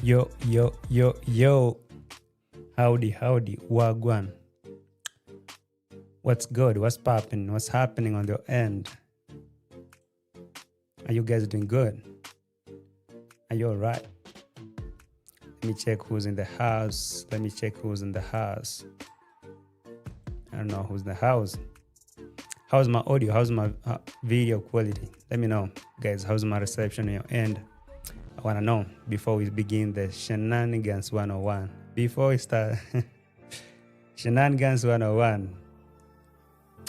Yo, yo, yo, yo. Howdy, howdy, wagwan. What's good? What's popping? What's happening on your end? Are you guys doing good? Are you alright? Let me check who's in the house. I don't know who's in the house. How's my audio? How's my video quality? Let me know, guys. How's my reception on your end? I want to know before we begin the Shenanigans 101. Before we start, Shenanigans 101.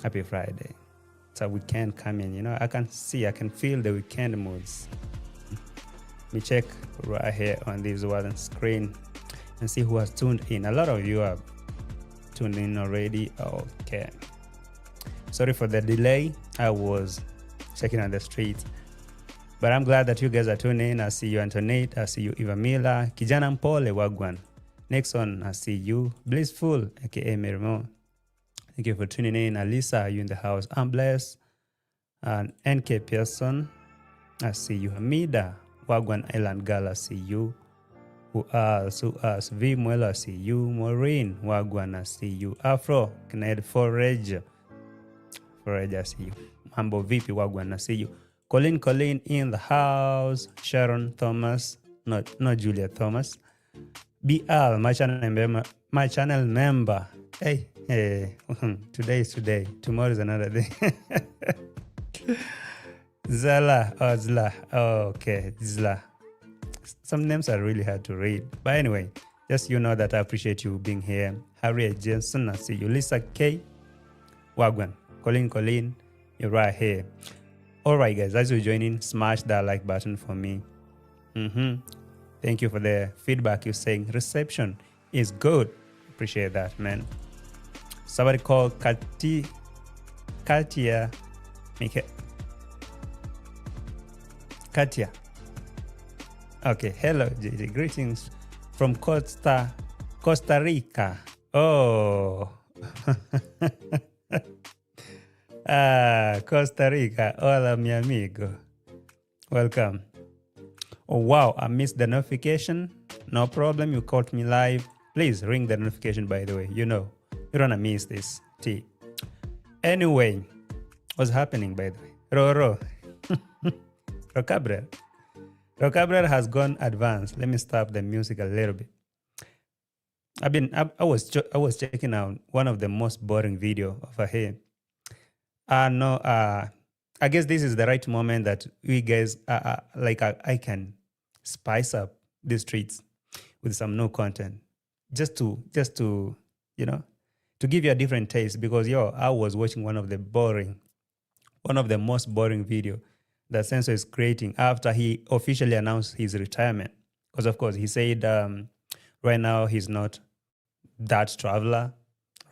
Happy Friday. It's a weekend coming. You know, I can feel the weekend moods. Let me check right here on this one screen and see who has tuned in. A lot of you have tuned in already. Okay. Sorry for the delay. I was checking on the streets. But I'm glad that you guys are tuning in. I see you, Antoinette. I see you, Eva Mila. Kijana Mpole Wagwan. Next one, I see you, Blissful, aka Mirimo. Thank you for tuning in. Alisa, are you in the house? I'm blessed. And NK Pearson, I see you. Hamida, Wagwan Island Girl, I see you. Who else? V Muelo, I see you. Maureen, Wagwan, I see you. Afro, Kned Forage, I see you. Mambo VP, Wagwan, I see you. Colleen in the house. Sharon Thomas, not Julia Thomas. BL, my channel member. Hey, today is today. Tomorrow is another day. Zala. Okay, Zla. Some names are really hard to read. But anyway, just you know that I appreciate you being here. Harriet Jensen, I see you. Lisa K. Wagwan. Colleen, you're right here. All right, guys, as you're joining, smash that like button for me. Thank you for the feedback. You're saying reception is good. Appreciate that, man. Somebody called Katia. Katia. Okay, hello, JJ. Greetings from Costa Rica. Oh. Costa Rica. Hola, mi amigo. Welcome. Oh, wow. I missed the notification. No problem. You caught me live. Please ring the notification, by the way. You know, you don't want to miss this. T. Anyway, what's happening, by the way? Roro. Rocabrel has gone advanced. Let me stop the music a little bit. I was checking out one of the most boring video over here. I guess this is the right moment that we guys I can spice up the streets with some new content, just to to give you a different taste. Because I was watching one of the most boring video that Sensor is creating after he officially announced his retirement. Because of course he said right now he's not that traveler.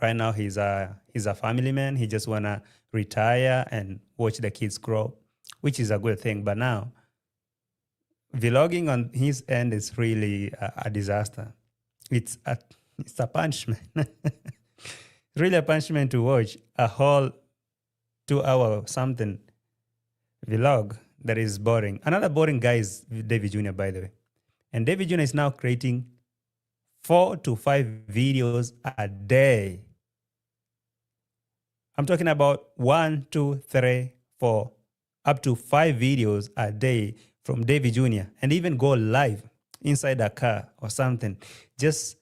Right now he's a family man. He just wanna retire and watch the kids grow, which is a good thing. But now, vlogging on his end is really a disaster. It's a punishment. Really a punishment to watch a whole 2 hour something vlog that is boring. Another boring guy is Davy Jnr, by the way. And Davy Jnr is now creating 4 to 5 videos a day. I'm talking about 1, 2, 3, 4, up to 5 videos a day from Davy Jnr. And even go live inside a car or something just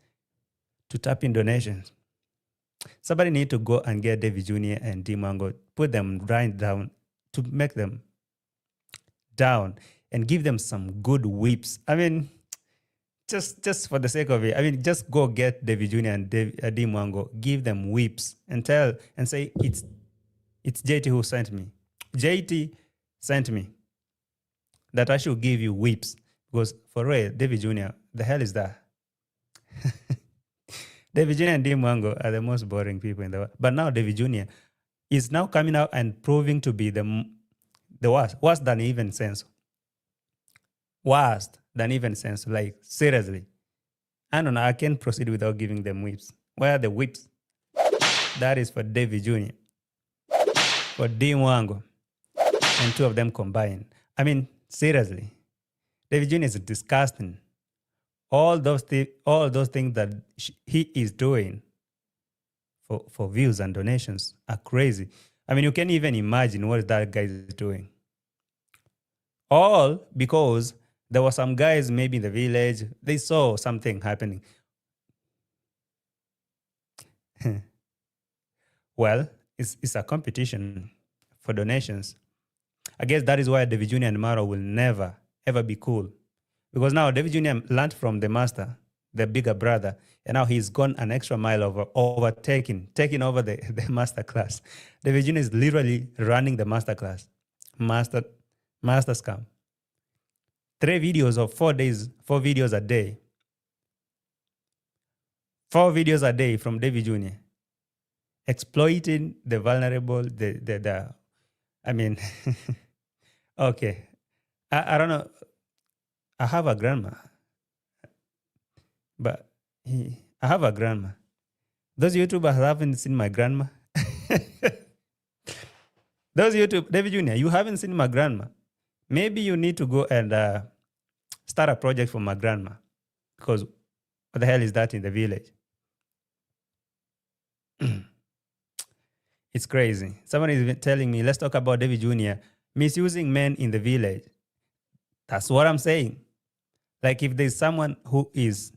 to tap in donations. Somebody need to go and get Davy Jnr. and Dee Mwango, put them right down to make them down and give them some good whips. I mean, just for the sake of it, I mean, just go get Davy Jnr. and Dee Mwango, give them whips and say it's JT who sent me. JT sent me that I should give you whips, because for real, Davy Jnr., the hell is that? Davy Jnr. and Dee Mwango are the most boring people in the world. But now Davy Jnr. is now coming out and proving to be the worst than even sense. Worse than even sense. Like, seriously. I don't know. I can't proceed without giving them whips. Where are the whips? That is for Davy Jnr. For Dee Mwango. And 2 of them combined. I mean, seriously. Davy Jnr. is disgusting. all those things that he is doing for views and donations are crazy. I mean, you can't even imagine what that guy is doing. All because there were some guys maybe in the village, they saw something happening. Well, it's a competition for donations. I guess that is why Davy Jnr. and Marwa will never, ever be cool. Because now Davy Jnr. learned from the master, the bigger brother, and now he's gone an extra mile taking over the master class. Davy Jnr. is literally running the master class. Master scam. 3 videos of 4 days, 4 videos a day. 4 videos a day from Davy Jnr. Exploiting the vulnerable, I mean, okay. I don't know. I have a grandma. But I have a grandma. Those YouTubers haven't seen my grandma. Davy Jnr., you haven't seen my grandma. Maybe you need to go and start a project for my grandma. Because what the hell is that in the village? It's crazy. Someone is telling me, let's talk about Davy Jnr. misusing men in the village. That's what I'm saying. Like if there's someone who is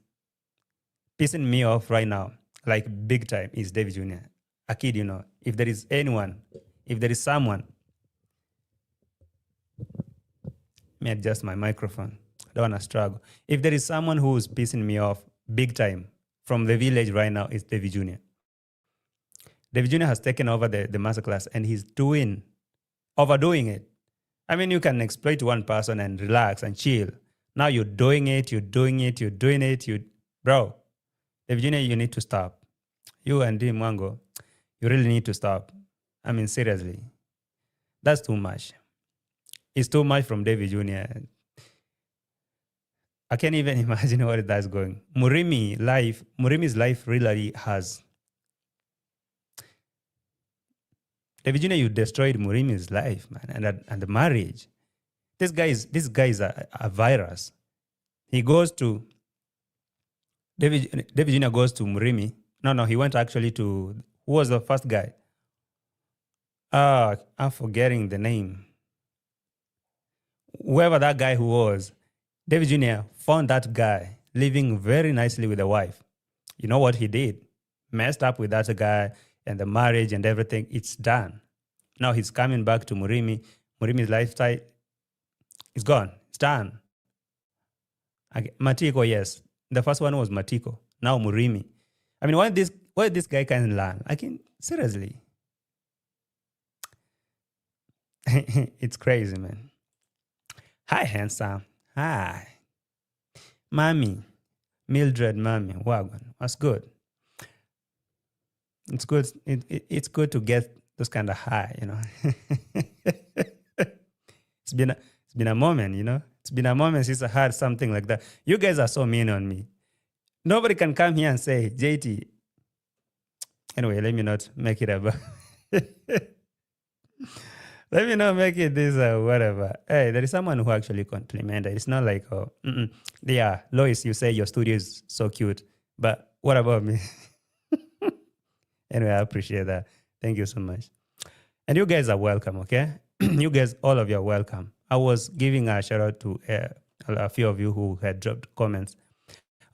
pissing me off right now, like big time, is Davy Jnr. I kid you not. If there is anyone, if there is someone, let me adjust my microphone. I don't want to struggle. If there is someone who is pissing me off big time from the village right now, it's Davy Jnr. Davy Jnr. has taken over the masterclass and he's overdoing it. I mean, you can exploit one person and relax and chill. Now you're doing it. Bro, Davy Jnr., you need to stop. You and Dee Mwango, you really need to stop. I mean, seriously. That's too much. It's too much from Davy Jnr. I can't even imagine where that's going. Murimi's life really has... Davy Jnr., you destroyed Murimi's life, man, and the marriage. This guy is a virus. He goes to... Davy Jnr. goes to Murimi. No, he went actually to... Who was the first guy? I'm forgetting the name. Whoever that guy who was, Davy Jnr. found that guy living very nicely with the wife. You know what he did? Messed up with that guy and the marriage and everything. It's done. Now he's coming back to Murimi. Murimi's lifestyle is gone. It's done. Matiko, yes. The first one was Matiko. Now Murimi. I mean, what this guy can learn? Seriously. It's crazy, man. Hi, handsome. Hi. Mommy. Mildred, mommy. Wagwan. What's good? It's good. It's good to get those kind of high, you know. It's been a moment, you know. It's been a moment since I heard something like that. You guys are so mean on me. Nobody can come here and say, JT. Anyway, let me not make it about... Let me not make it this whatever. Hey, there is someone who actually complimented. It's not like, yeah, Lois, you say your studio is so cute. But what about me? Anyway, I appreciate that. Thank you so much. And you guys are welcome, okay? You guys, all of you are welcome. I was giving a shout out to a few of you who had dropped comments.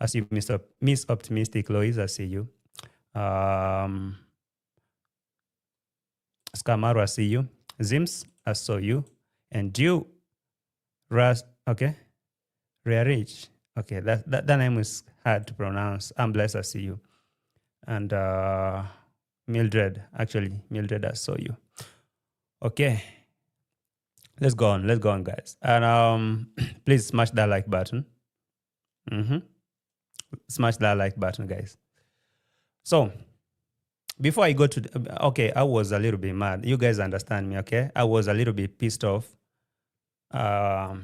I see Miss Optimistic Lois, I see you. Marwa, I see you. Zims, I saw you. And you, Ras, okay? Rearich. Okay, that name is hard to pronounce. I'm blessed, I see you. And Mildred, I saw you. Okay. Let's go on, guys. And please smash that like button. Smash that like button, guys. So, before I go to... Okay, I was a little bit mad. You guys understand me, okay? I was a little bit pissed off. I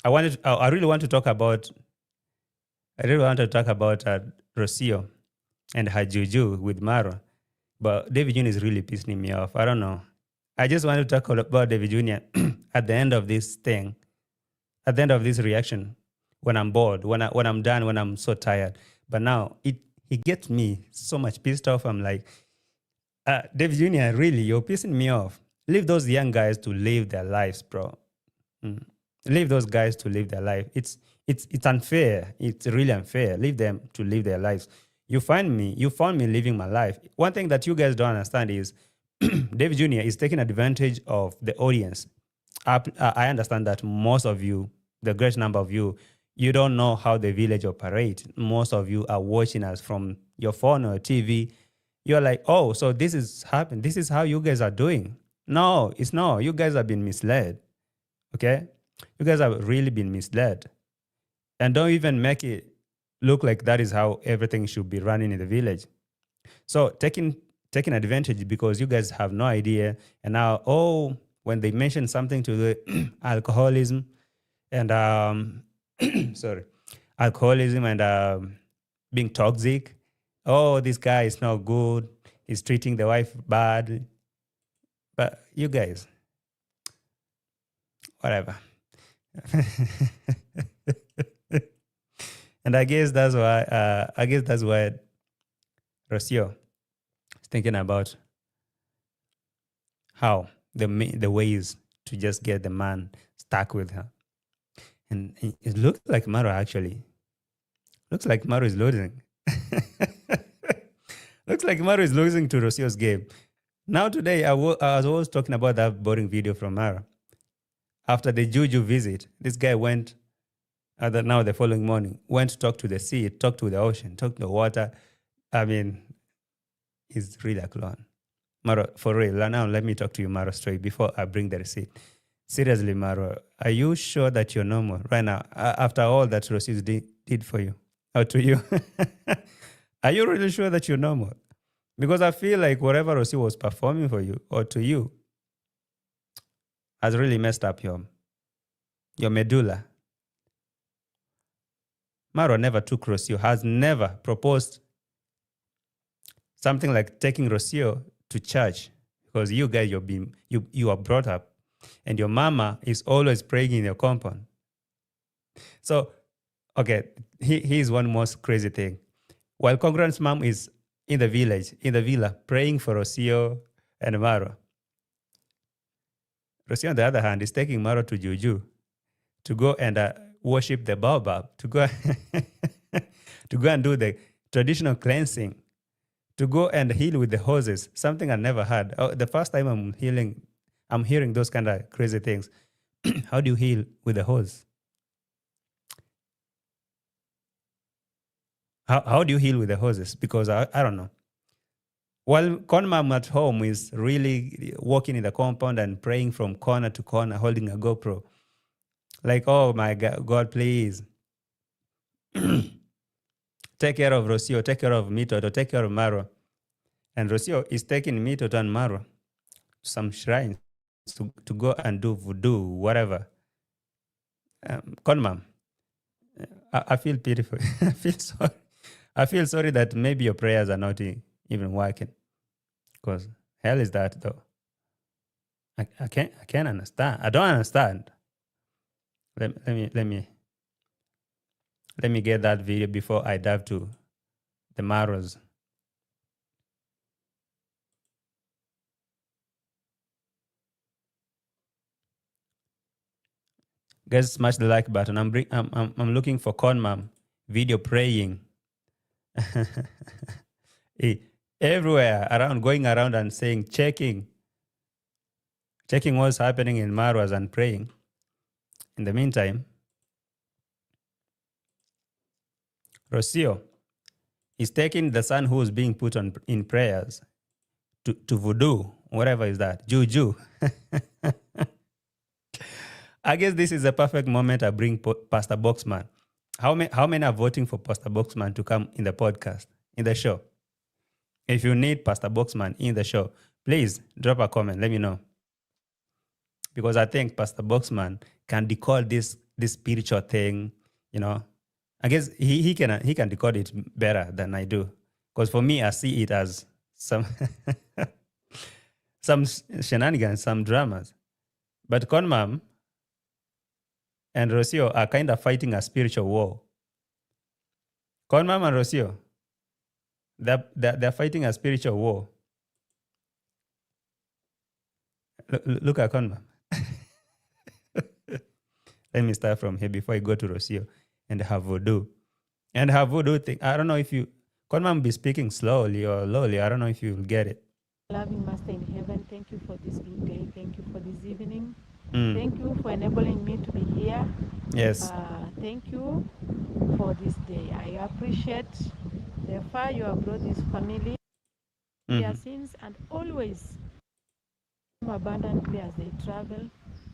really want to talk about... Rocio and her Juju with Marwa. But Davy Jnr. is really pissing me off. I don't know. I just want to talk about Davy Jnr. at the end of this thing, at the end of this reaction, when I'm bored, when I'm done, when I'm so tired. But now he gets me so much pissed off. I'm like, Davy Jr., really, you're pissing me off. Leave those young guys to live their lives, bro. Mm. Leave those guys to live their life. It's unfair. It's really unfair. Leave them to live their lives. You found me living my life. One thing that you guys don't understand is Davy Jr. is taking advantage of the audience. I understand that most of you, the great number of you, you don't know how the village operates. Most of you are watching us from your phone or TV. You're like, oh, so this is happening. This is how you guys are doing. No, it's not. You guys have been misled. Okay? You guys have really been misled. And don't even make it look like that is how everything should be running in the village. So taking advantage because you guys have no idea. And now, when they mention something to the alcoholism and alcoholism and being toxic. Oh, this guy is not good. He's treating the wife bad. But you guys, whatever. And I guess that's why Rocio is thinking about how the ways to just get the man stuck with her. And it looks like Marwa actually. Looks like Marwa is losing. Looks like Marwa is losing to Rocio's game. Now today, I was always talking about that boring video from Marwa. After the Juju visit, this guy went, the following morning, went to talk to the sea, talk to the ocean, talk to the water. I mean, he's really a clown. Marwa, for real, now let me talk to you, Marwa, straight before I bring the receipt. Seriously, Marwa, are you sure that you're normal right now after all that Rocio did for you or to you? Are you really sure that you're normal? Because I feel like whatever Rocio was performing for you or to you has really messed up your medulla. Marwa never took Rocio, has never proposed something like taking Rocio to church, because you guys, you are brought up and your mama is always praying in your compound. So, okay, here's one most crazy thing. While Congrat's mom is in the villa, praying for Rocio and Marwa, Rocio, on the other hand, is taking Marwa to Juju to go and worship the baobab, to go and do the traditional cleansing, to go and heal with the hoses, something I never had. The first time I'm hearing those kind of crazy things. How do you heal with the hose? How do you heal with the hoses? Because I don't know. While con mom at home is really walking in the compound and praying from corner to corner, holding a GoPro. Like, oh my God, please. Take care of Rocio, take care of Mito, take care of Marwa. And Rocio is taking Mito and Marwa to some shrines to go and do voodoo, whatever. Con mom, I feel pitiful. I feel sorry. I feel sorry that maybe your prayers are not even working. Because hell is that though. I can't understand. I don't understand. Let me get that video before I dive to the Marwas. Guys, smash the like button. I'm looking for Con Mom video praying. Everywhere around, going around and saying, checking what's happening in Marwas and praying. In the meantime, Rocio is taking the son who is being put in prayers to voodoo, whatever is that, Juju. I guess this is a perfect moment I bring Pastor Boxman. How many are voting for Pastor Boxman to come in the podcast, in the show? If you need Pastor Boxman in the show, please drop a comment. Let me know. Because I think Pastor Boxman can decode this spiritual thing, you know. I guess he can decode it better than I do. Because for me, I see it as some some shenanigans, some dramas. But Conmam, and Rocio are kind of fighting a spiritual war. Conmam and Rocio, they're fighting a spiritual war. Look at Conmam. Let me start from here before I go to Rocio and her voodoo. And her voodoo thing, I don't know if you, Conmam be speaking slowly or lowly. I don't know if you will get it. Loving Master in heaven, thank you for this good day. Thank you for this evening. Mm. Thank you for enabling me to be here. Yes. Thank you for this day. I appreciate the far you have brought this family, their sins, and always abundantly as they travel.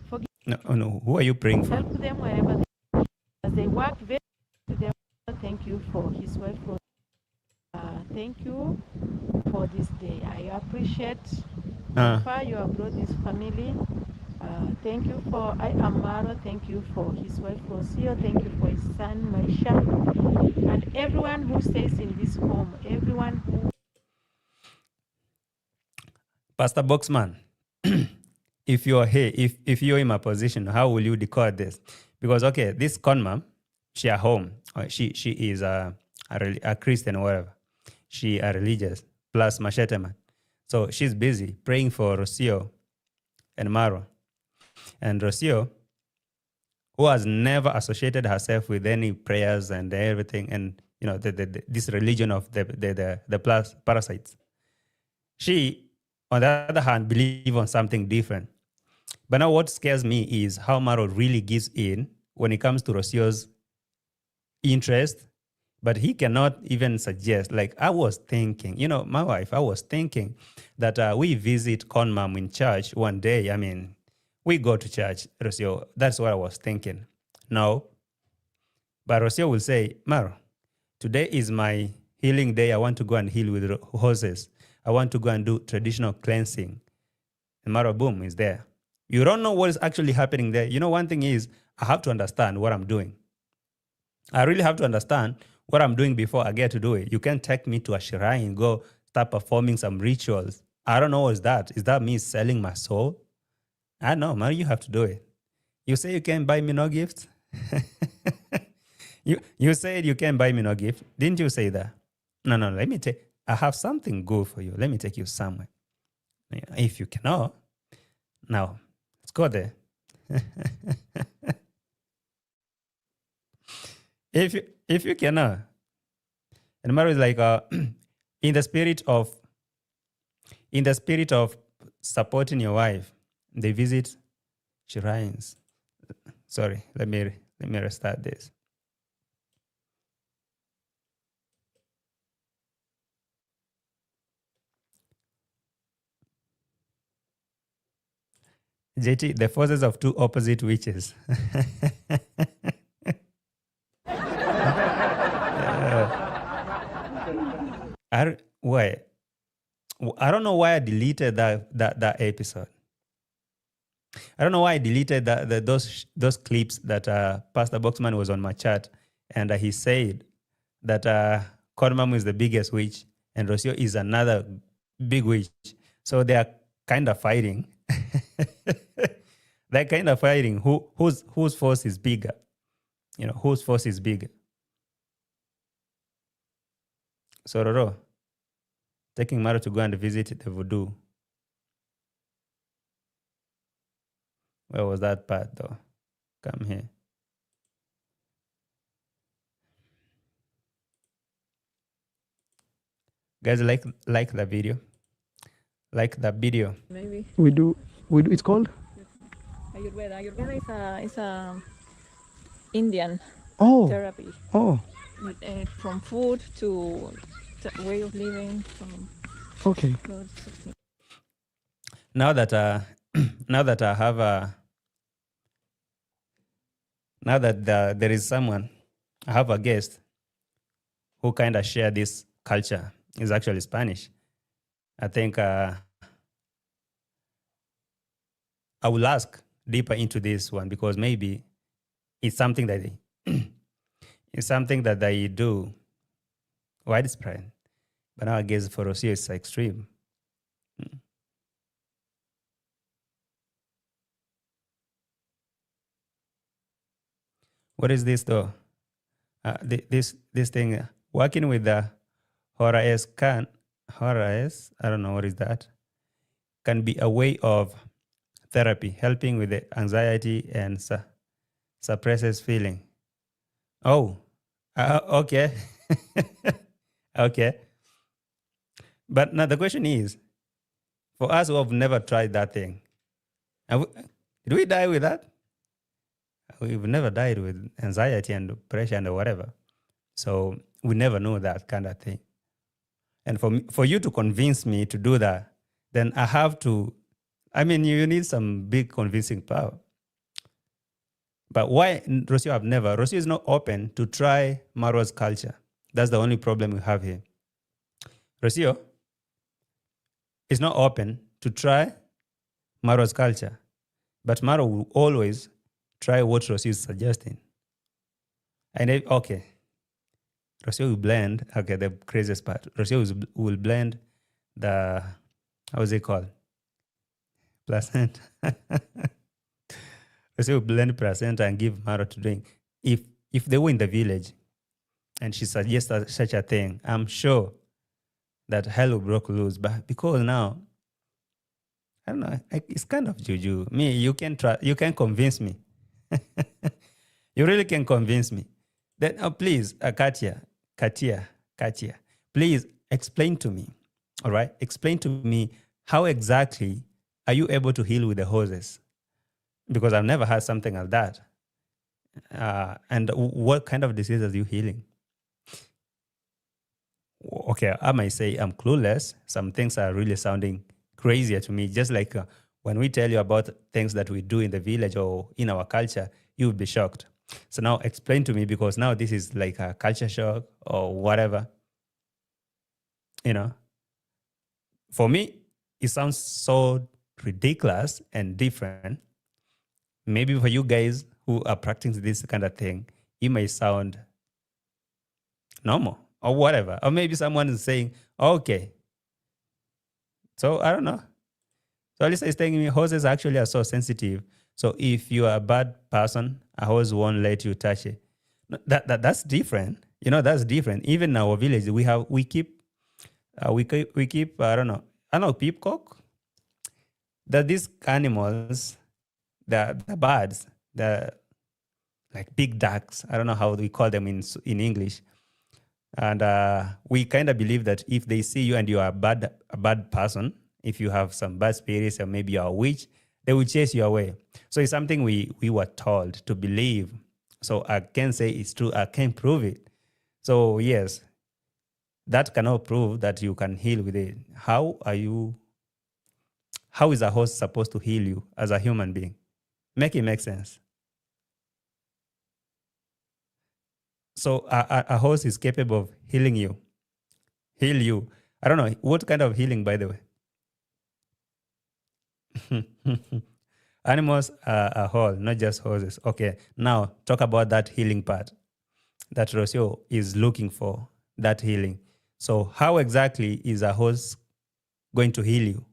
Forgive No. Who are you praying for? help them wherever they as they work very to them. Thank you for his wife. Thank you for this day. I appreciate the far you have brought this family. Thank you for I am Marwa. Thank you for his wife Rocio. Thank you for his son Maisha, and everyone who stays in this home. Everyone who. Pastor Boxman, if you're here, if you're in my position, how will you decode this? Because okay, this conmam, she at home, she is a Christian or whatever. She a religious plus machete man. So she's busy praying for Rocio and Marwa. And Rocio, who has never associated herself with any prayers and everything, and you know this religion of the plus parasites. She, on the other hand, believe on something different. But now what scares me is how Maro really gives in when it comes to Rocio's interest, but he cannot even suggest. Like I was thinking, you know, my wife, I was thinking that we visit Conmam in church one day. I mean, we go to church, Rocio. That's what I was thinking. No. But Rocio will say, Maro, today is my healing day. I want to go and heal with horses. I want to go and do traditional cleansing. And Maro, boom, is there. You don't know what is actually happening there. You know, one thing is, I have to understand what I'm doing. I really have to understand what I'm doing before I get to do it. You can't take me to a shrine, go start performing some rituals. I don't know what's that. Is that me selling my soul? I know, man, you have to do it. You say you can't buy me no gift? you said you can't buy me no gift. Didn't you say that? No, let me take, I have something good for you. Let me take you somewhere. If you cannot, now, let's go there. if you cannot, and Maro is like in the spirit of supporting your wife, they visit shrines. Sorry, let me restart this. JT, the forces of two opposite witches. I don't know why I deleted that episode. I don't know why I deleted those clips that Pastor Boxman was on my chat, and he said that Kodmam is the biggest witch and Rocio is another big witch. So they are kind of fighting. They're kind of fighting whose force is bigger. You know, whose force is bigger. So Roro, taking Maro to go and visit the voodoo. Where was that part though? Come here. Guys, like the video. Like the video. Maybe. We do. It's called Ayurveda. Ayurveda is a Indian therapy. Oh. From food to way of living. Okay. Now that now that I have now that there is someone, I have a guest who kind of share this culture. Is actually Spanish. I think I will ask deeper into this one because maybe it's something that it's something that they do widespread. But now I guess for Rocio it's extreme. What is this though? This thing, working with the horror I don't know what is that, can be a way of therapy, helping with the anxiety and suppresses feeling. Oh, okay. Okay. But now the question is, for us who have never tried that thing, did we die with that? We've never died with anxiety and depression and whatever. So we never know that kind of thing. And for you to convince me to do that, then I have to, you need some big convincing power. But why Rocio Rocio is not open to try Marwa's culture. That's the only problem we have here. Rocio is not open to try Marwa's culture. But Marwa will always try what Rocio is suggesting. And okay, Rocio will blend, okay, the craziest part. Rocio will blend the, how is it called? Placenta. Rocio will blend placenta and give Marwa to drink. If they were in the village and she suggests such a thing, I'm sure that hell will break loose. But because now, I don't know, it's kind of juju. Me, you can convince me. You really can convince me. Then, please, Katia, please explain to me, all right? Explain to me how exactly are you able to heal with the hoses? Because I've never had something like that. And what kind of diseases are you healing? Okay, I might say I'm clueless. Some things are really sounding crazier to me. Just like when we tell you about things that we do in the village or in our culture, you would be shocked. So now explain to me, because now this is like a culture shock or whatever. For me, it sounds so ridiculous and different. Maybe for you guys who are practicing this kind of thing, it may sound normal or whatever. Or maybe someone is saying, okay. So I don't know. So Alisa is telling me horses actually are so sensitive. So if you are a bad person, a horse won't let you touch it. That's different. That's different. Even in our village, we keep I don't know, peacock. That these animals, the birds, the like big ducks. I don't know how we call them in English. And we kind of believe that if they see you and you are a bad person, if you have some bad spirits or maybe you're a witch, they will chase you away. So it's something we were told to believe. So I can't say it's true. I can't prove it. So yes, that cannot prove that you can heal with it. How is a horse supposed to heal you as a human being? Make it make sense. So a horse is capable of healing you. Heal you. I don't know. What kind of healing, by the way? Animals are whole, not just horses. Okay, now talk about that healing part that Rocio is looking for, that healing. So how exactly is a horse going to heal you?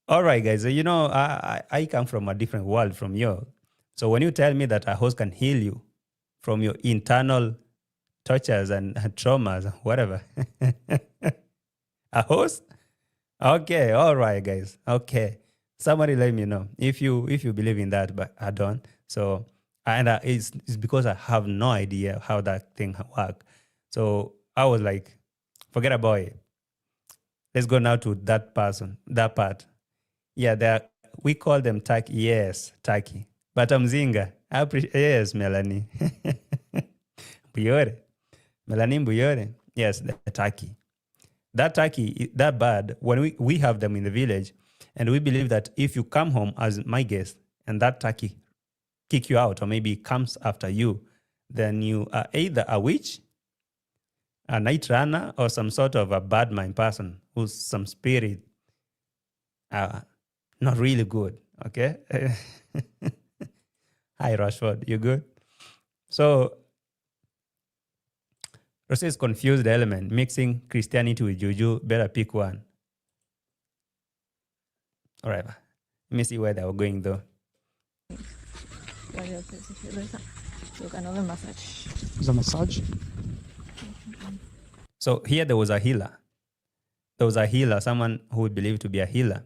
All right, guys, I come from a different world from you. So when you tell me that a horse can heal you from your internal tortures and traumas, whatever, a horse? Okay, all right, guys. Okay. Somebody let me know if you believe in that, but I don't. So, and it's because I have no idea how that thing works. So I was like, forget about it. Let's go now to that part. Yeah, we call them Turkey. Yes, Turkey. But I'm Zinga. I appreciate, yes, Melanie. Buyore. Melanie Buyore. Yes, the Turkey. That turkey, that bird, when we have them in the village, and we believe that if you come home as my guest and that turkey kick you out or maybe comes after you, then you are either a witch, a night runner, or some sort of a bad mind person who's some spirit not really good, okay? Hi, Rashford, you good? So, Rocio is confused element, mixing Christianity with Juju. Better pick one. All right. Let me see where they were going, though. Look, another massage. It's a massage. So here there was a healer. There was a healer, someone who would believe to be a healer.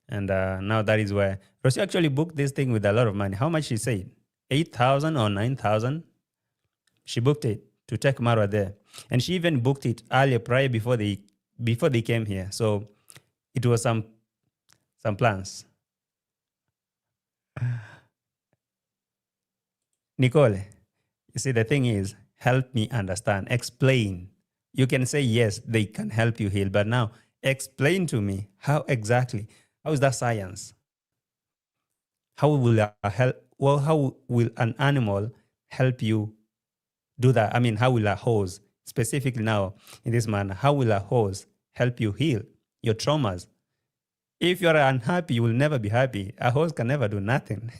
And now that is where Rocio actually booked this thing with a lot of money. How much she said? 8,000 or 9,000? She booked it to take Marwa there. And she even booked it earlier, prior before they came here. So it was some plans. Nicole, you see, the thing is, help me understand, explain. You can say, yes, they can help you heal, but now explain to me how exactly, how is that science? How will how will an animal help you do that? I mean, how will a horse, specifically now in this manner, how will a horse help you heal your traumas? If you're unhappy, you will never be happy. A horse can never do nothing.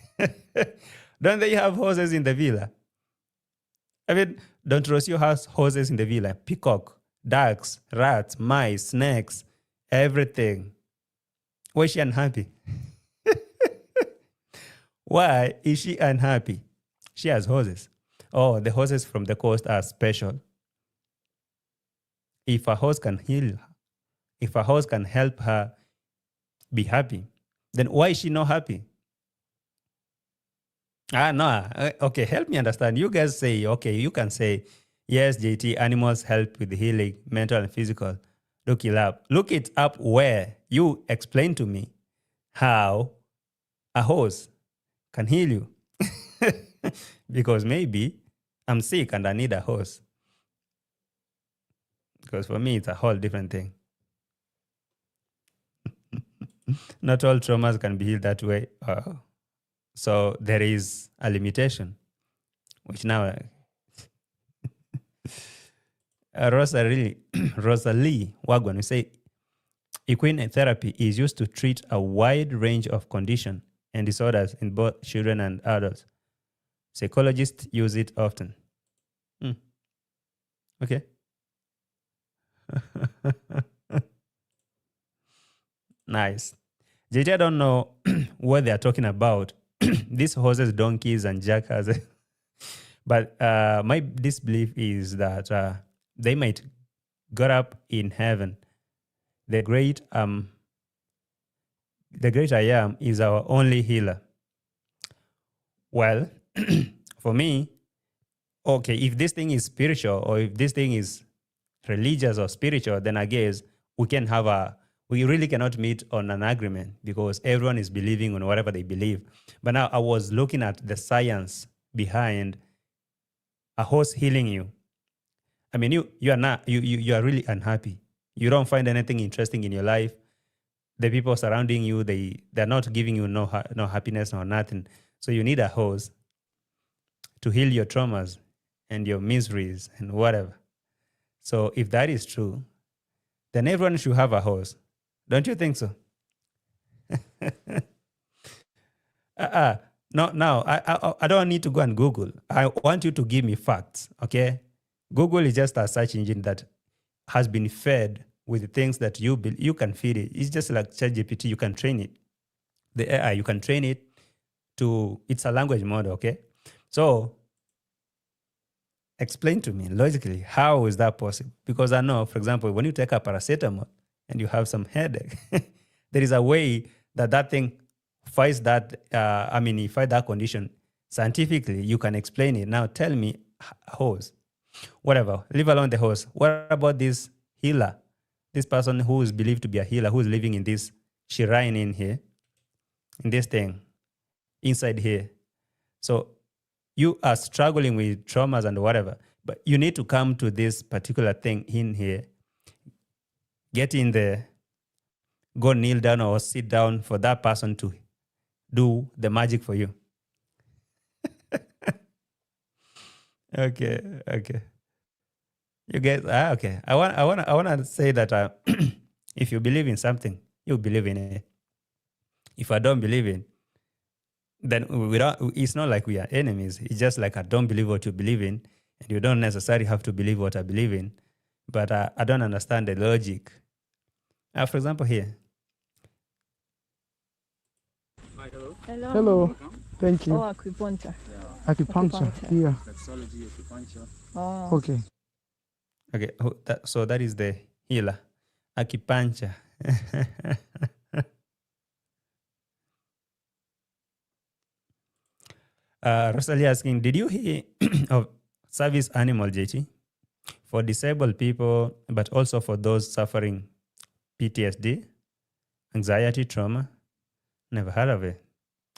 Don't they have horses in the villa? I mean, don't Rocio have horses in the villa? Peacock, ducks, rats, mice, snakes, everything. Why is she unhappy? Why is she unhappy? She has horses. Oh, the horses from the coast are special. If a horse can heal, if a horse can help her be happy, then why is she not happy? No. Okay, help me understand. You guys say, okay, you can say, yes, JT, animals help with healing, mental and physical. Look it up. Look it up where you explain to me how a horse can heal you. Because maybe I'm sick and I need a horse. Because for me, it's a whole different thing. Not all traumas can be healed that way. So there is a limitation, which now Rosalie Wagwan, we say equine therapy is used to treat a wide range of conditions and disorders in both children and adults. Psychologists use it often. Okay. Nice. JJ, I don't know what they are talking about. These horses, donkeys, and jackasses. But my disbelief is that they might get up in heaven. The great I am is our only healer. Well, for me, okay, if this thing is spiritual or if this thing is religious or spiritual, then I guess we really cannot meet on an agreement because everyone is believing on whatever they believe. But now I was looking at the science behind a horse healing you. I mean, you are really unhappy. You don't find anything interesting in your life. The people surrounding you, they're not giving you no happiness or nothing. So you need a horse to heal your traumas and your miseries and whatever. So if that is true, then everyone should have a horse. Don't you think so? No, I don't need to go and Google. I want you to give me facts, okay? Google is just a search engine that has been fed with things that you can feed it. It's just like ChatGPT, you can train it. The AI, you can train it it's a language model, okay? So explain to me logically, how is that possible? Because I know, for example, when you take a paracetamol and you have some headache, there is a way that thing fights that, fight that condition. Scientifically, you can explain it. Now tell me, horse, whatever, leave alone the horse. What about this healer? This person who is believed to be a healer, who is living in this shrine in here, in this thing, inside here. So you are struggling with traumas and whatever, but you need to come to this particular thing in here, get in there, go kneel down or sit down for that person to do the magic for you. Okay. You guys, okay. I want to say that if you believe in something, you believe in it. If I don't believe in, then it's not like we are enemies. It's just like I don't believe what you believe in, and you don't necessarily have to believe what I believe in. But I don't understand the logic. For example, here. Hello. Hello. Thank you. Oh, Aquiponta. Acupuncture. Yeah. Reflexology, acupuncture. Oh. Okay. Okay, so that is the healer. Acupuncture. Rosalie asking, did you hear of service animal, JT? For disabled people, but also for those suffering PTSD, anxiety, trauma? Never heard of it.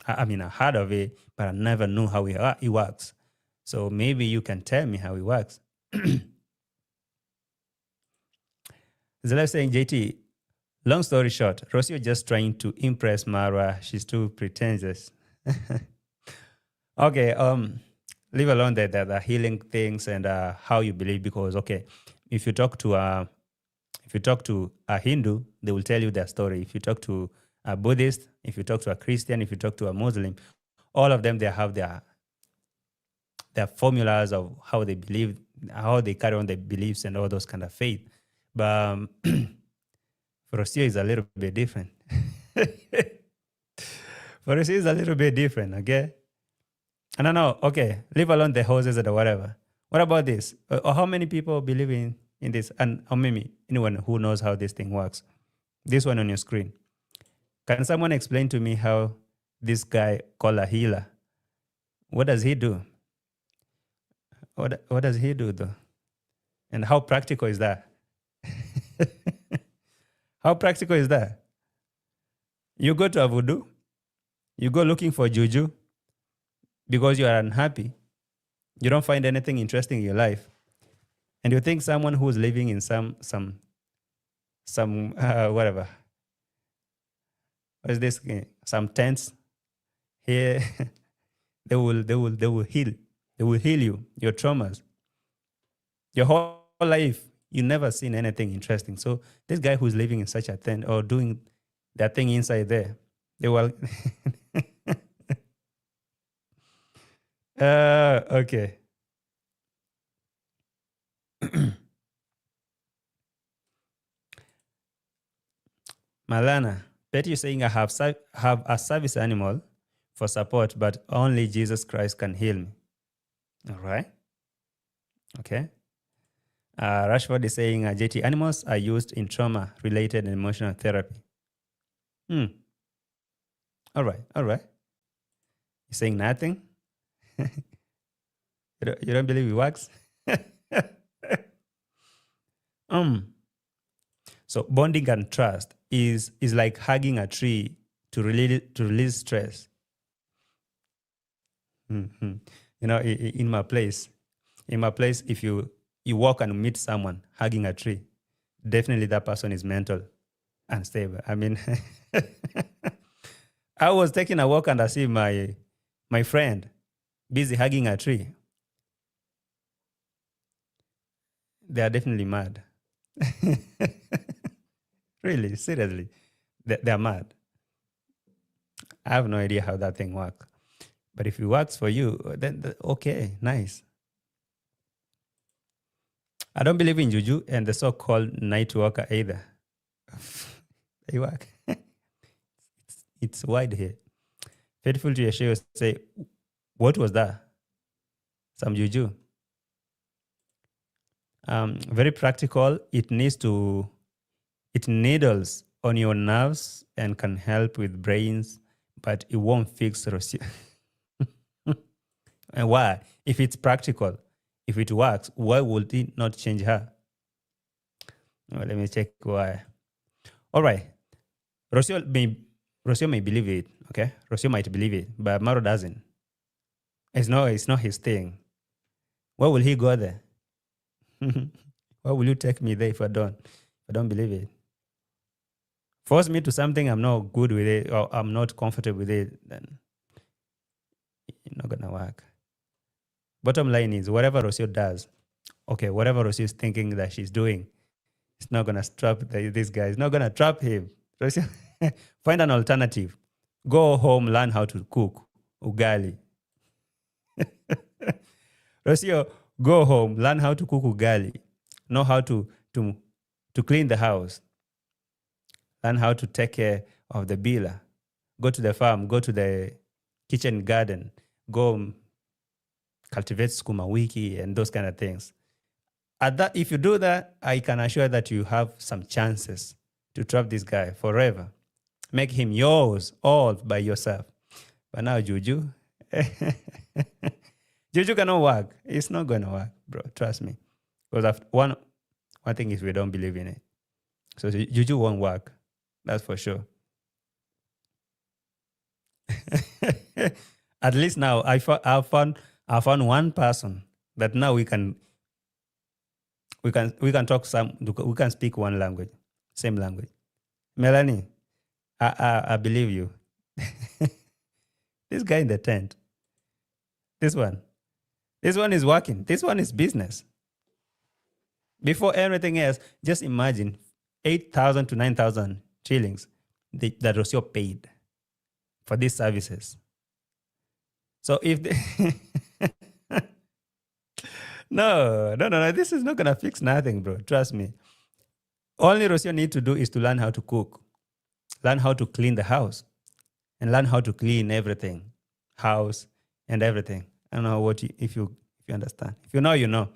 I mean, I heard of it, but I never knew how it works. So maybe you can tell me how it works. Zela saying, JT, long story short, Rocio just trying to impress Marwa. She's too pretentious. Okay, leave alone the healing things and how you believe, because okay, if you talk to a Hindu, they will tell you their story. If you talk to a Buddhist, if you talk to a Christian, if you talk to a Muslim, all of them, they have their formulas of how they believe, how they carry on their beliefs and all those kind of faith. But for Rocio is a little bit different. For Rocio is a little bit different, okay? I don't know, okay, leave alone the houses or whatever. What about this? Or how many people believe in this? And or maybe anyone who knows how this thing works. This one on your screen. Can someone explain to me how this guy called a healer, what does he do? What does he do though? And how practical is that? How practical is that? You go to a voodoo, you go looking for juju because you are unhappy. You don't find anything interesting in your life. And you think someone who's living in some whatever. What is this? Some tents here. they will heal. They will heal you, your traumas. Your whole life, you never seen anything interesting. So this guy who's living in such a tent or doing that thing inside there, they will. Okay. Malana, Betty is saying I have a service animal for support, but only Jesus Christ can heal me. All right. Okay. Rashford is saying JT, animals are used in trauma-related and emotional therapy. All right. You're saying nothing? You don't believe it works? So bonding and trust is like hugging a tree to release stress. Mm-hmm. You know, in my place, if you walk and meet someone hugging a tree, definitely that person is mental unstable. I mean, I was taking a walk and I see my friend busy hugging a tree. They are definitely mad. Really, seriously, they're mad. I have no idea how that thing works. But if it works for you, then okay, nice. I don't believe in juju and the so-called night walker either. They work. It's wide here. Faithful to Yeshua say, what was that? Some juju. Very practical. It needles on your nerves and can help with brains, but it won't fix Rocio. And why? If it's practical, if it works, why would it not change her? Well, let me check why. All right. Rocio may believe it, okay? Rocio might believe it, but Maro doesn't. It's not his thing. Why will he go there? Why will you take me there if I don't believe it? Force me to something I'm not good with it or I'm not comfortable with it, then it's not gonna work. Bottom line is whatever Rocio does, okay, whatever Rocio is thinking that she's doing, it's not gonna trap this guy. It's not gonna trap him. Rocio, find an alternative. Go home, learn how to cook ugali. Rocio, go home, learn how to cook ugali. Know how to clean the house. Learn how to take care of the bila. Go to the farm, go to the kitchen garden. Go cultivate skuma wiki and those kind of things. At that, if you do that, I can assure that you have some chances to trap this guy forever. Make him yours all by yourself. But now Juju, Juju cannot work. It's not going to work, bro. Trust me. Because one thing is we don't believe in it. So Juju won't work. That's for sure. At least now I found one person that now we can talk we can speak one language, same language. Melanie, I believe you. This guy in the tent. This one is working. This one is business. Before everything else, just imagine 8,000 to 9,000 shillings that Rocio paid for these services. So if no, this is not gonna fix nothing, bro. Trust me. Only Rocio need to do is to learn how to cook, learn how to clean the house, and learn how to clean everything, house and everything. I don't know if you understand. If you know, you know.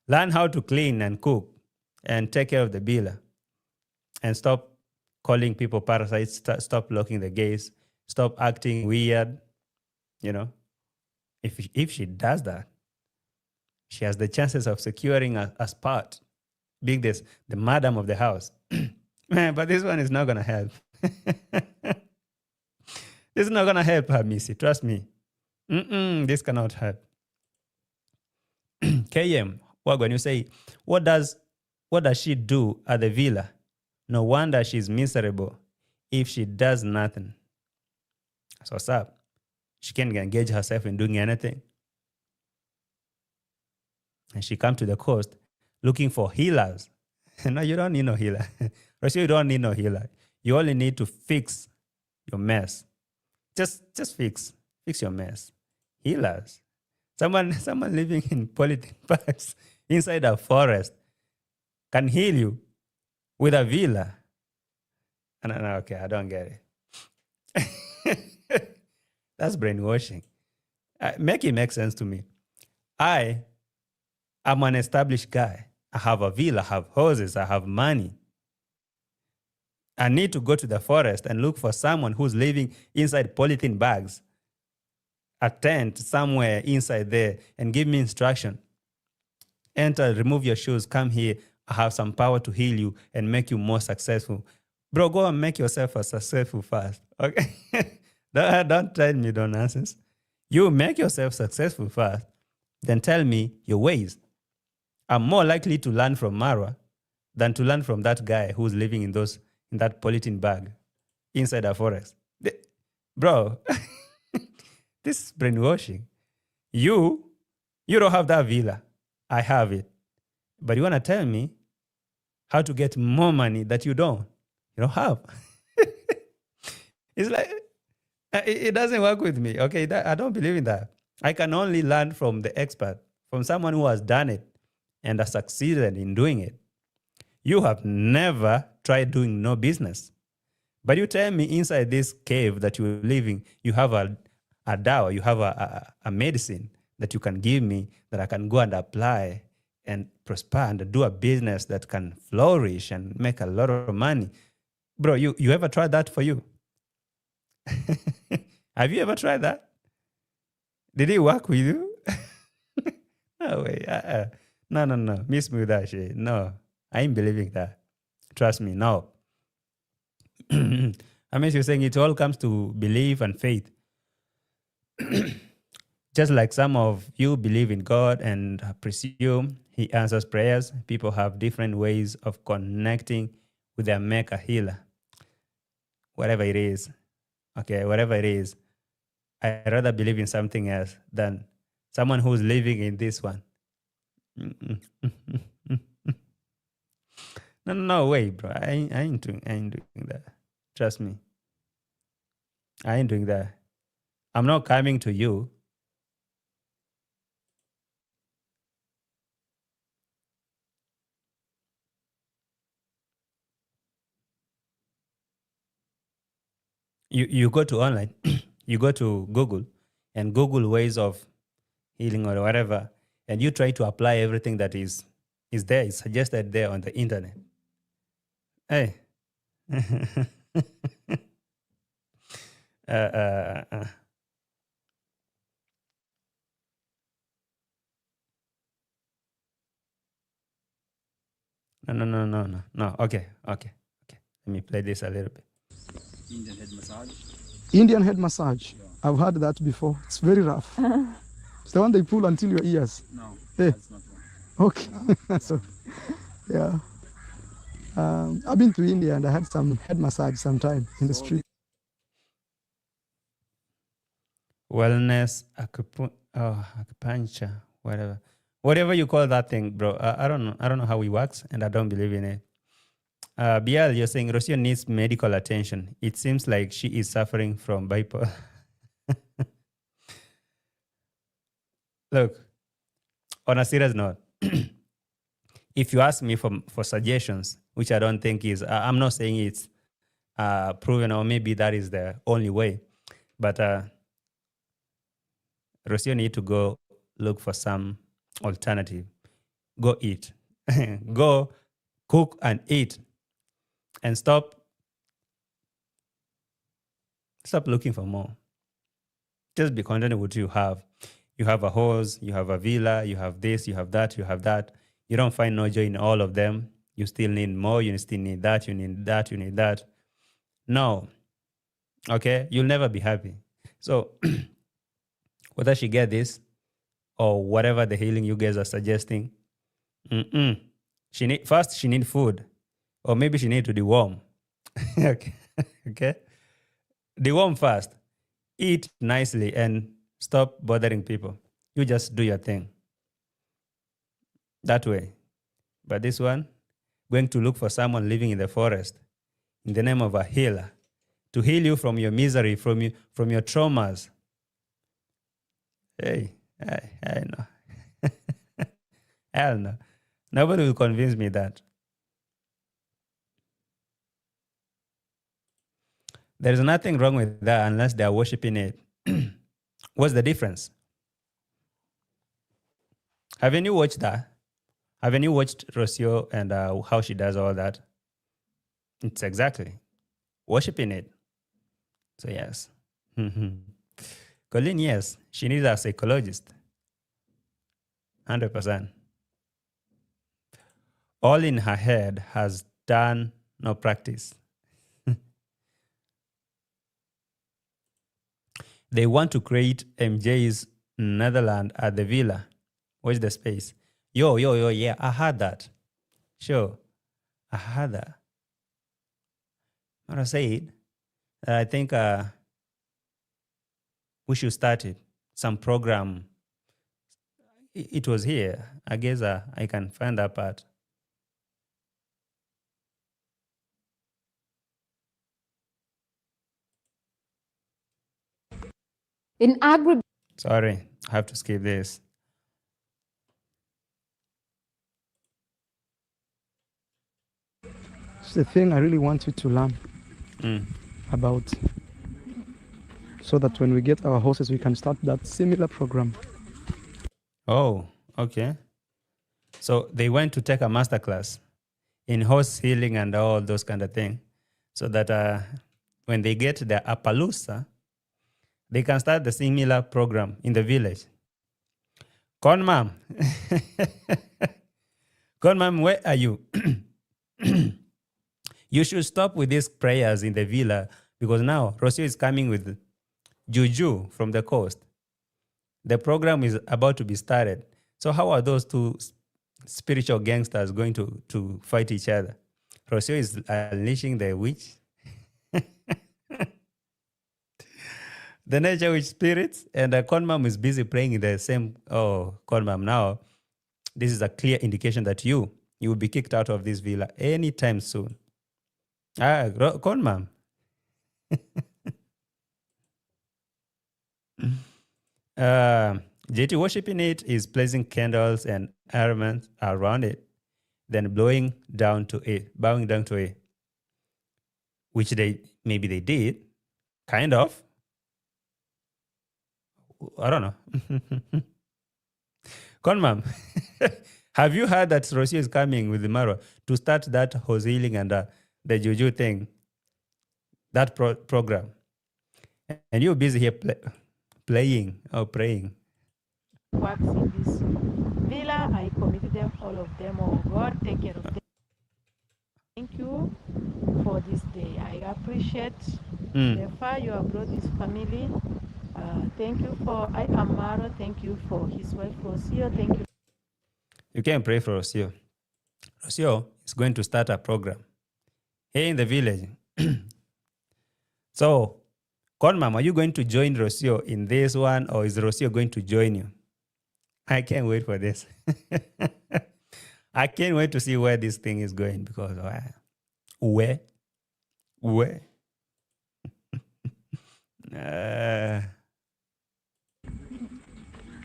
Learn how to clean and cook and take care of the biller, and stop calling people parasites. Stop locking the gates. Stop acting weird. You know, if she does that, she has the chances of securing a spot, being the madam of the house. Man, but this one is not gonna help. This is not gonna help her, Missy. Trust me. This cannot help. KM, when you say, what does she do at the villa? No wonder she's miserable if she does nothing. So what's up? She can't engage herself in doing anything. And she come to the coast looking for healers. No, you don't need no healer. Rocio, you don't need no healer. You only need to fix your mess. Just fix your mess. Healers. Someone living in polythene bags inside a forest can heal you with a villa. No, okay, I don't get it. That's brainwashing. Make it make sense to me. I'm an established guy. I have a villa, I have houses, I have money. I need to go to the forest and look for someone who's living inside polythene bags, a tent somewhere inside there, and give me instruction. Enter, remove your shoes, come here. I have some power to heal you and make you more successful. Bro, go and make yourself a successful first. Okay? Don't tell me no nonsense. You make yourself successful first, then tell me your ways. I'm more likely to learn from Marwa than to learn from that guy who's living in that polythene bag inside a forest. Bro, this is brainwashing. You don't have that villa. I have it. But you want to tell me how to get more money that you don't have. It's like, it doesn't work with me. Okay, I don't believe in that. I can only learn from the expert, from someone who has done it and has succeeded in doing it. You have never tried doing no business. But you tell me inside this cave that you're living, you have a dawa, you have a medicine that you can give me that I can go and apply and prosper and do a business that can flourish and make a lot of money. Bro, you ever tried that for you? Have you ever tried that? Did it work with you? No way. No. Miss me with that shit. No, I ain't believing that. Trust me, no. I mean, you're saying it all comes to belief and faith. Just like some of you believe in God and presume He answers prayers, people have different ways of connecting with their maker healer. Whatever it is. Okay, whatever it is, I'd rather believe in something else than someone who's living in this one. No way, bro. I ain't doing that. Trust me. I ain't doing that. I'm not coming to you. You go to online, you go to Google and Google ways of healing or whatever, and you try to apply everything that is there, is suggested there on the internet. Hey. uh, uh, uh. No. Okay. Let me play this a little bit. Indian head massage. Indian head massage. Yeah. I've heard that before. It's very rough. It's the one they pull until your ears. No, hey. That's not one. Okay. So, yeah. I've been to India and I had some head massage sometime in the street. Wellness, acupuncture, whatever you call that thing, bro. I don't know how it works, and I don't believe in it. Bial, you're saying Rocio needs medical attention. It seems like she is suffering from bipolar. Look, on a serious note, if you ask me for suggestions, which I don't think is, I'm not saying it's proven or maybe that is the only way, but Rocio need to go look for some alternative. Go eat. Go cook and eat. And stop looking for more. Just be content with what you have. You have a house, you have a villa, you have this, you have that, you have that. You don't find no joy in all of them. You still need more, you still need that, you need that, you need that. No. Okay? You'll never be happy. So, whether she get this or whatever the healing you guys are suggesting, she need food. Or maybe she need to deworm. Okay? Deworm first. Eat nicely and stop bothering people. You just do your thing. That way. But this one, going to look for someone living in the forest in the name of a healer to heal you from your misery, from your traumas. Hey, I know. Hell no. Nobody will convince me that. There is nothing wrong with that unless they are worshiping it. What's the difference? Haven't you watched that? Haven't you watched Rocio and how she does all that? It's exactly worshiping it. So yes. Colleen, yes, she needs a psychologist. 100%. All in her head has done no practice. They want to create MJ's Netherlands at the villa. Watch the space. Yo, yeah, I heard that. Sure, I heard that. What I said, I think we should start it. Some program. It was here. I guess I can find that part. In agri. Sorry, I have to skip this. It's the thing I really want you to learn about, so that when we get our horses, we can start that similar program. Oh, okay. So they went to take a masterclass in horse healing and all those kind of things, so that when they get their Appaloosa, they can start the similar program in the village. Conmam. Conmam, where are you? You should stop with these prayers in the villa, because now Rocio is coming with Juju from the coast. The program is about to be started. So how are those two spiritual gangsters going to fight each other? Rocio is unleashing the witch. The nature witch spirits, and Conmam is busy praying in the same. Oh, Conmam, now this is a clear indication that you will be kicked out of this villa anytime soon. Conmam. JT worshiping it is placing candles and ornaments around it, then bowing down to it, which maybe they did, kind of. I don't know. Conmam, have you heard that Rocio is coming with the Marwa to start that horse healing and the Juju thing, that program? And you're busy here playing or praying. Works in this villa, I commit them, all of them. Oh God, take care of them. Thank you for this day. I appreciate the far you have brought this family. Thank you for I am Marwa. Thank you for his wife Rocio. Thank you. You can pray for Rocio. Rocio is going to start a program here in the village. So, Conmam, are you going to join Rocio in this one, or is Rocio going to join you? I can't wait for this. I can't wait to see where this thing is going, because where?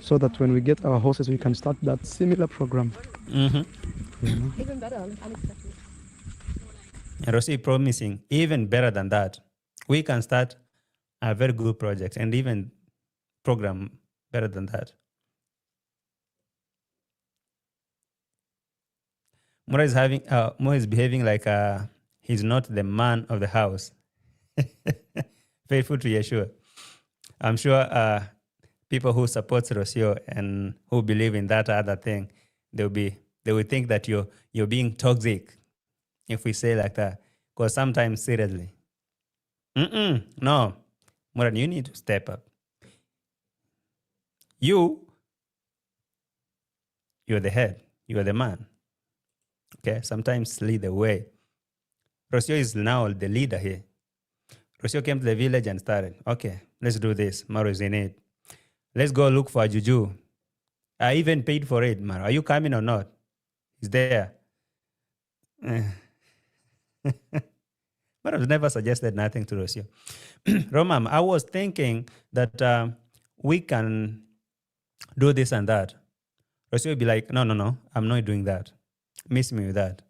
So that when we get our horses, we can start that similar program. Even better, unexpected. And Rocio promising even better than that. We can start a very good project and even program better than that. Mura is behaving like he's not the man of the house. Faithful to Yeshua. I'm sure people who support Rocio and who believe in that other thing, they will think that you're being toxic if we say like that. Because sometimes seriously, no, Muran, you need to step up. You're the head. You're the man. Okay, sometimes lead the way. Rocio is now the leader here. Rocio came to the village and started, okay, let's do this. Marwa is in it. Let's go look for a Juju. I even paid for it, Marwa. Are you coming or not? He's there. Marwa never suggested nothing to Rocio. Romam, I was thinking that we can do this and that. Rocio would be like, no, I'm not doing that. Miss me with that.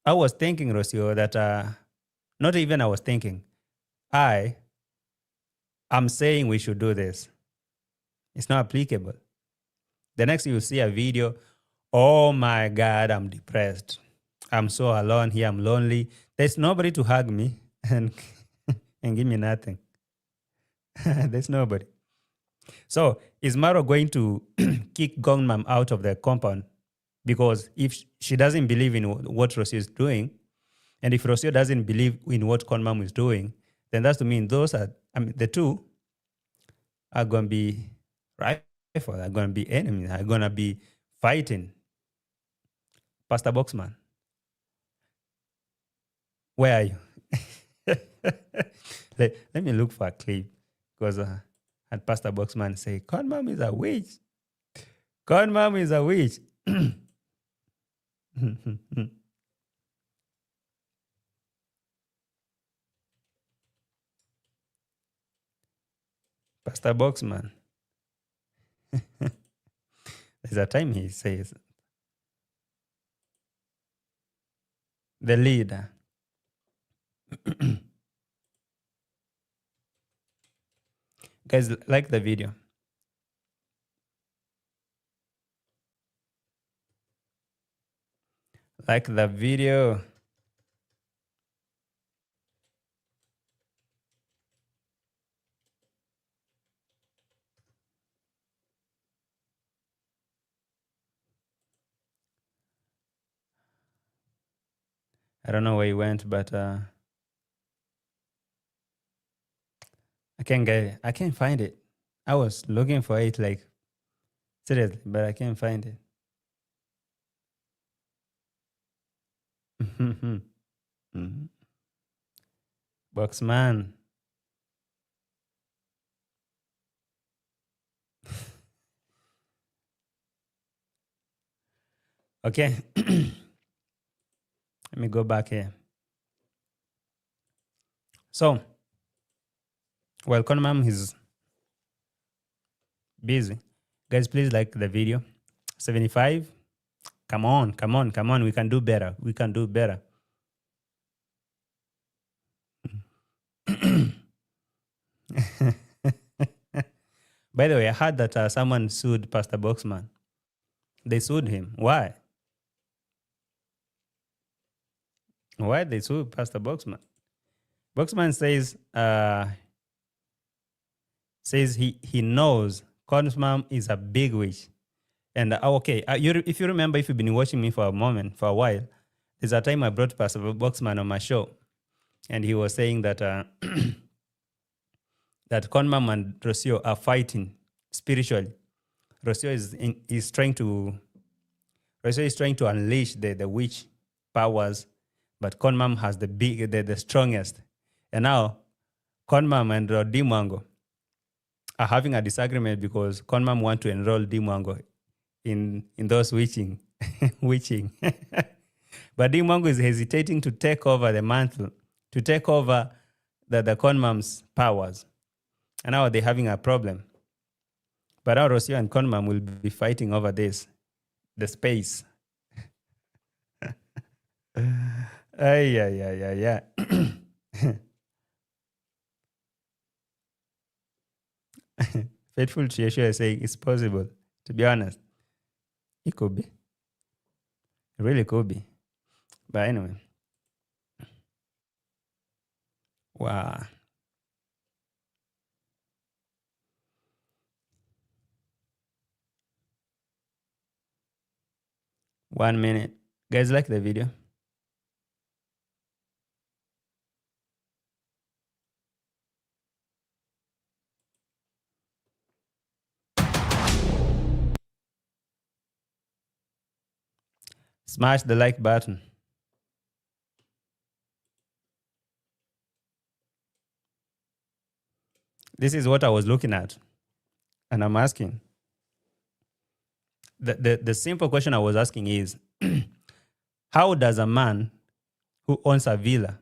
I was thinking, Rocio, that not even I was thinking. I'm saying we should do this. It's not applicable. The next you see a video, oh my God, I'm depressed. I'm so alone here. I'm lonely. There's nobody to hug me and give me nothing. There's nobody. So is Marwa going to kick Gongmam out of the compound? Because if she doesn't believe in what Rocio is doing, and if Rocio doesn't believe in what Conmam is doing, then that's to mean the two are going to be rival, are going to be enemies, are going to be fighting. Pastor Boxman, where are you? let me look for a clip, because I had Pastor Boxman say, Conmam is a witch. Conmam is a witch. Pastor Boxman. There's a time he says, the leader. Guys, like the video. Like the video. I don't know where he went, but I can't get it. I can't find it. I was looking for it, like, seriously, but I can't find it. Boxman. Okay. Let me go back here. So, while Conmam is busy, guys, please like the video. 75. Come on. We can do better. By the way, I heard that someone sued Pastor Boxman. They sued him. Why? Why they sued Pastor Boxman? Boxman says he knows Conmam is a big witch. And if you remember, if you've been watching me for a while, there's a time I brought Pastor Boxman on my show, and he was saying that that Conmam and Rocio are fighting spiritually. Rocio is trying to unleash the witch powers, but Conmam has the strongest. And now Conmam and Dee Mwango are having a disagreement because Conmam want to enroll Dee Mwango in those witching. But Dee Mwango is hesitating to take over the mantle, to take over the Conmam's powers. And now they're having a problem. But now Rocio and Conmam will be fighting over this, the space. Yeah. Faithful Chiesho is saying it's possible. To be honest, it could be. It really could be. But anyway. Wow. One minute. Guys, like the video? Smash the like button. This is what I was looking at. And I'm asking. The simple question I was asking is, how does a man who owns a villa,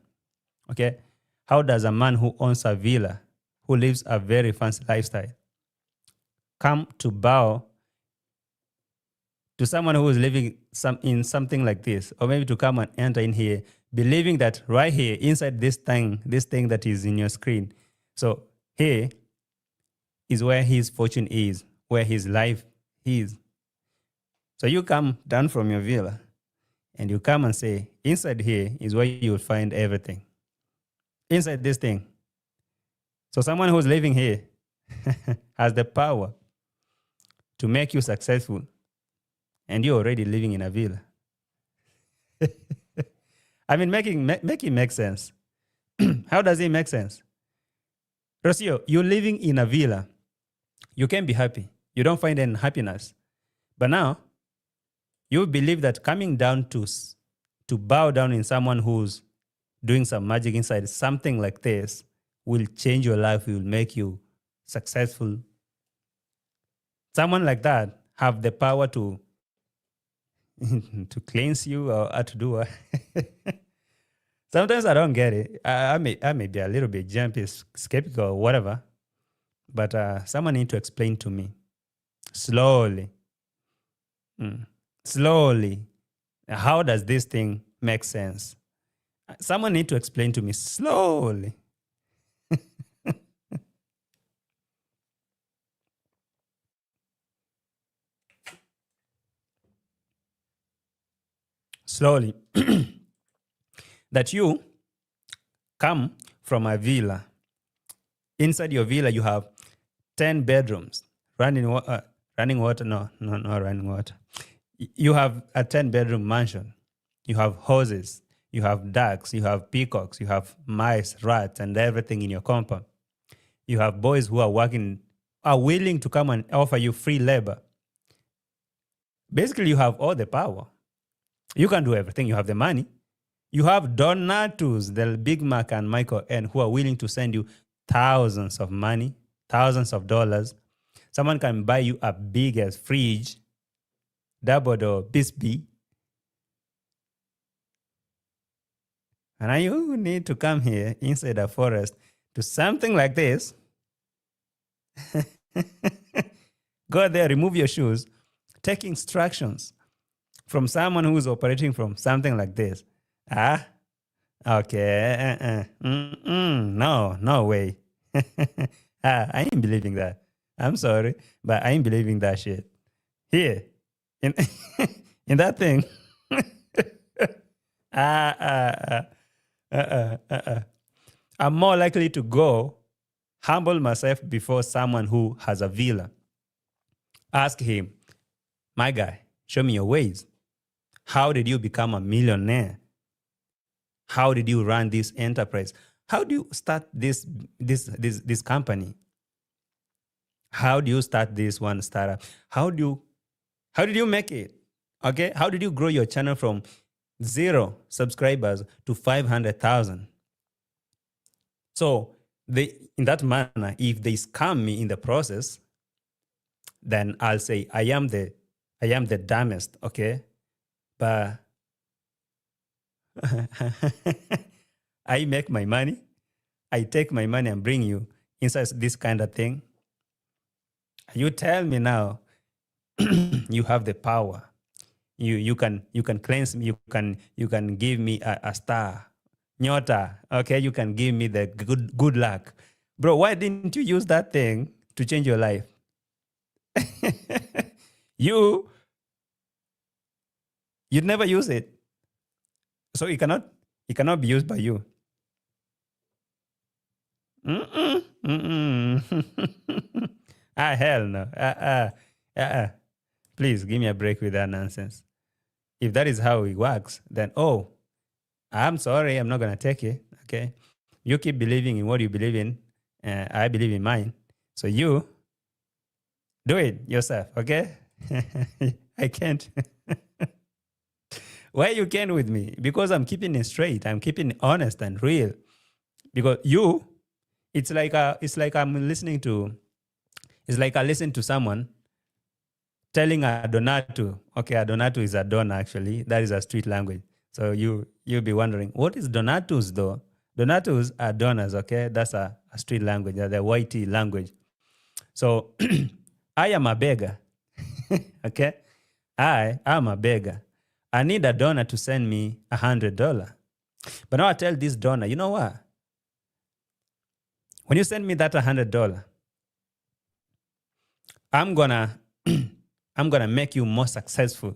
okay? How does a man who owns a villa, who lives a very fancy lifestyle, come to bow to someone who is living in something like this, or maybe to come and enter in here, believing that right here, inside this thing that is in your screen, so here is where his fortune is, where his life is. So you come down from your villa and you come and say, inside here is where you will find everything. Inside this thing. So someone who's living here has the power to make you successful, and you're already living in a villa. I mean, making make sense. How does it make sense? Rocio, you're living in a villa. You can be happy. You don't find any happiness. But now, you believe that coming down to bow down in someone who's doing some magic inside, something like this, will change your life, will make you successful. Someone like that have the power to cleanse you or to do what? Sometimes I don't get it. I may be a little bit jumpy, skeptical, or whatever, but someone need to explain to me slowly. Slowly, how does this thing make sense? Someone need to explain to me slowly. Slowly. That you come from a villa. Inside your villa, you have 10 bedrooms. Running water. No, not running water. You have a 10-bedroom mansion. You have horses. You have ducks. You have peacocks. You have mice, rats, and everything in your compound. You have boys who are willing to come and offer you free labor. Basically, you have all the power. You can do everything. You have the money. You have donators, the Big Mac and Michael N, who are willing to send you thousands of money, thousands of dollars. Someone can buy you a big as fridge, double door, Bisbee. And now you need to come here inside a forest to something like this. Go there, remove your shoes, take instructions from someone who's operating from something like this. Okay. No way. I ain't believing that. I'm sorry, but I ain't believing that shit. Here, in in that thing. Ah, I'm more likely to go humble myself before someone who has a villa. Ask him, my guy, show me your ways. How did you become a millionaire? How did you run this enterprise? How do you start this company? How do you start this one startup? How did you make it? Okay, how did you grow your channel from 0 subscribers to 500,000? So in that manner, if they scam me in the process, then I'll say I am the dumbest, okay? But I make my money, I take my money and bring you inside this kind of thing. You tell me now, you have the power. You can cleanse me. You can give me a star, nyota. Okay, you can give me the good luck, bro. Why didn't you use that thing to change your life? You'd never use it, so it cannot be used by you. Hell no. Please give me a break with that nonsense. If that is how it works, then I'm sorry, I'm not gonna take it. Okay, you keep believing in what you believe in. I believe in mine. So you do it yourself. Okay, I can't. Why you can with me? Because I'm keeping it straight. I'm keeping it honest and real. Because it's like I listen to someone telling a donatu. Okay, a donatu is a donor actually. That is a street language. So you'll be wondering, what is donatus though? Donatus are donors, okay? That's a street language, the whitey language. So I am a beggar, okay? I am a beggar. I need a donor to send me $100. But now I tell this donor, you know what? When you send me that $100, I'm gonna make you more successful.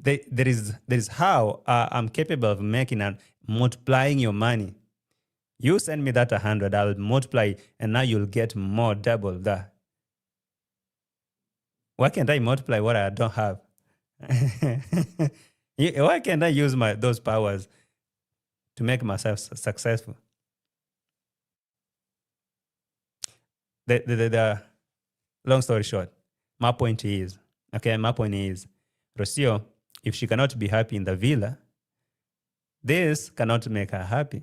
There is how I'm capable of making and multiplying your money. You send me that 100, I'll multiply, and now you'll get more, double that. Why can't I multiply what I don't have? Why can't I use those powers to make myself successful? The long story short, my point is, Rocio, if she cannot be happy in the villa, this cannot make her happy.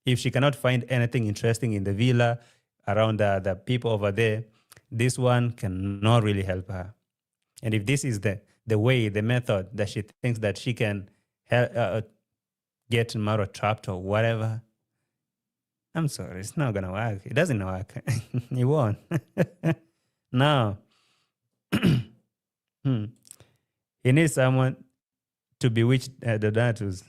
If she cannot find anything interesting in the villa, around the people over there, this one cannot really help her. And if this is the method that she thinks that she can get Marwa trapped or whatever, I'm sorry, it's not going to work. It doesn't work. It won't. No. He needs someone to bewitch the donatus.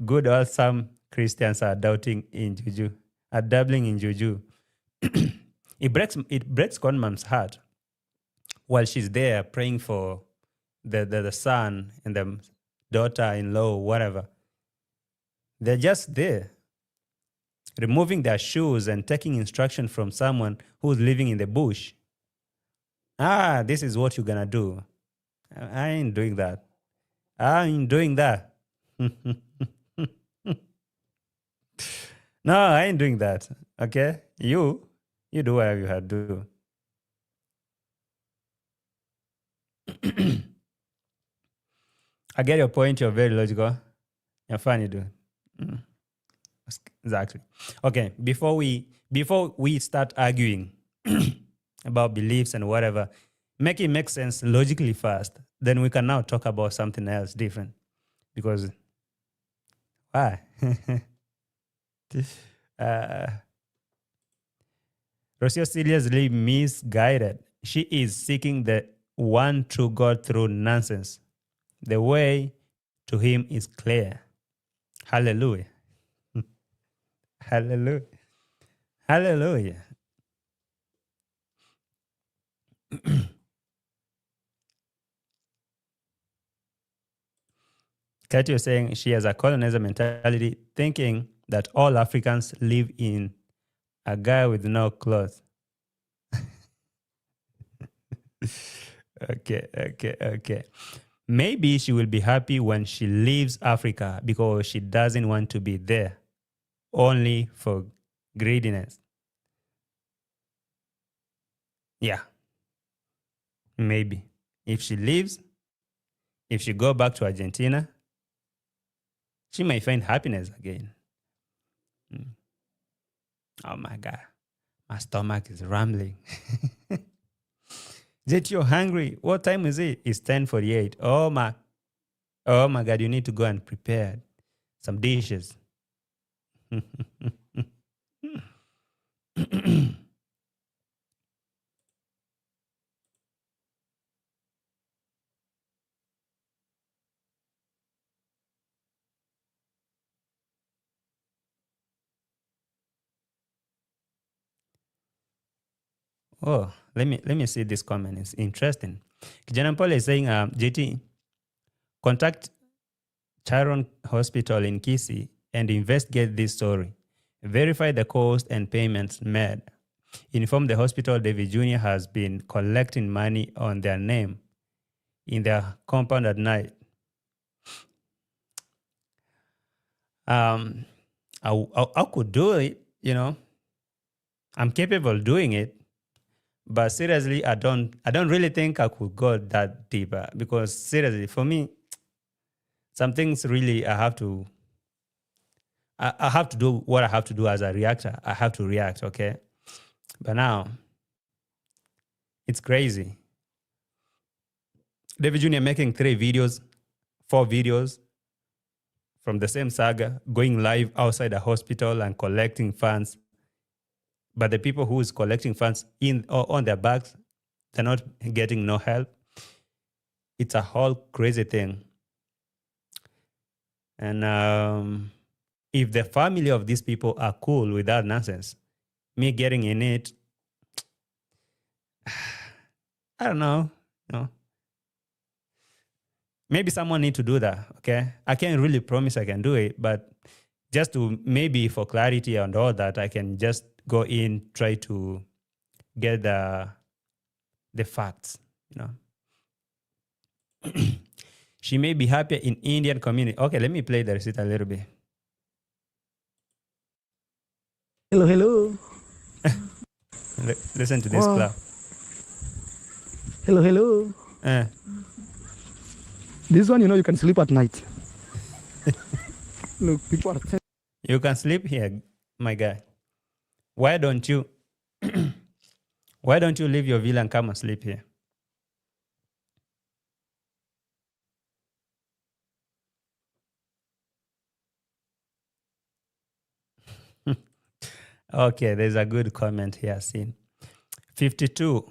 Good old some Christians are doubting in Juju, are dabbling in Juju. It breaks Conmam's heart while she's there praying for the son and the daughter-in-law, whatever. They're just there, removing their shoes and taking instruction from someone who's living in the bush. This is what you're gonna do. I ain't doing that. I ain't doing that. No, I ain't doing that. Okay? You do whatever you have to do. I get your point. You're very logical. You're funny, dude. Exactly. Okay, before we start arguing about beliefs and whatever, make it make sense logically first. Then we can now talk about something else different. Because why? Rocio seriously misguided. She is seeking the one true God through nonsense. The way to him is clear. Hallelujah. Hallelujah. Hallelujah. Katie was saying she has a colonizer mentality, thinking that all Africans live in a guy with no clothes. Okay. Maybe she will be happy when she leaves Africa because she doesn't want to be there only for greediness. Yeah, maybe. If she leaves, if she go back to Argentina, she might find happiness again. Oh my God, my stomach is rumbling. Jet, you're hungry. What time is it? It's 10:48. Oh my God, you need to go and prepare some dishes. Oh, let me see this comment. It's interesting. Kijana Paul is saying, JT, contact Chiron Hospital in Kisii and investigate this story. Verify the cost and payments made. Inform the hospital Davy Jnr. has been collecting money on their name in their compound at night. I could do it, I'm capable of doing it. But seriously, I don't really think I could go that deeper, because seriously, for me, some things really I have to do what I have to do as a reactor. I have to react, okay? But now, it's crazy. Davy Jr. making 4 videos from the same saga, going live outside a hospital and collecting funds. But the people who is collecting funds on their backs, they're not getting no help. It's a whole crazy thing. And if the family of these people are cool with that nonsense, me getting in it, I don't know. Maybe someone need to do that, okay? I can't really promise I can do it, but just to maybe for clarity and all that, I can just go in, try to get the facts, She may be happier in Indian community. Okay, let me play the receipt a little bit. Hello. Listen to this clap. Hello. This one, you can sleep at night. Look, people are You can sleep here, my guy. Why don't you leave your villa and come and sleep here? Okay, there's a good comment here seen. 52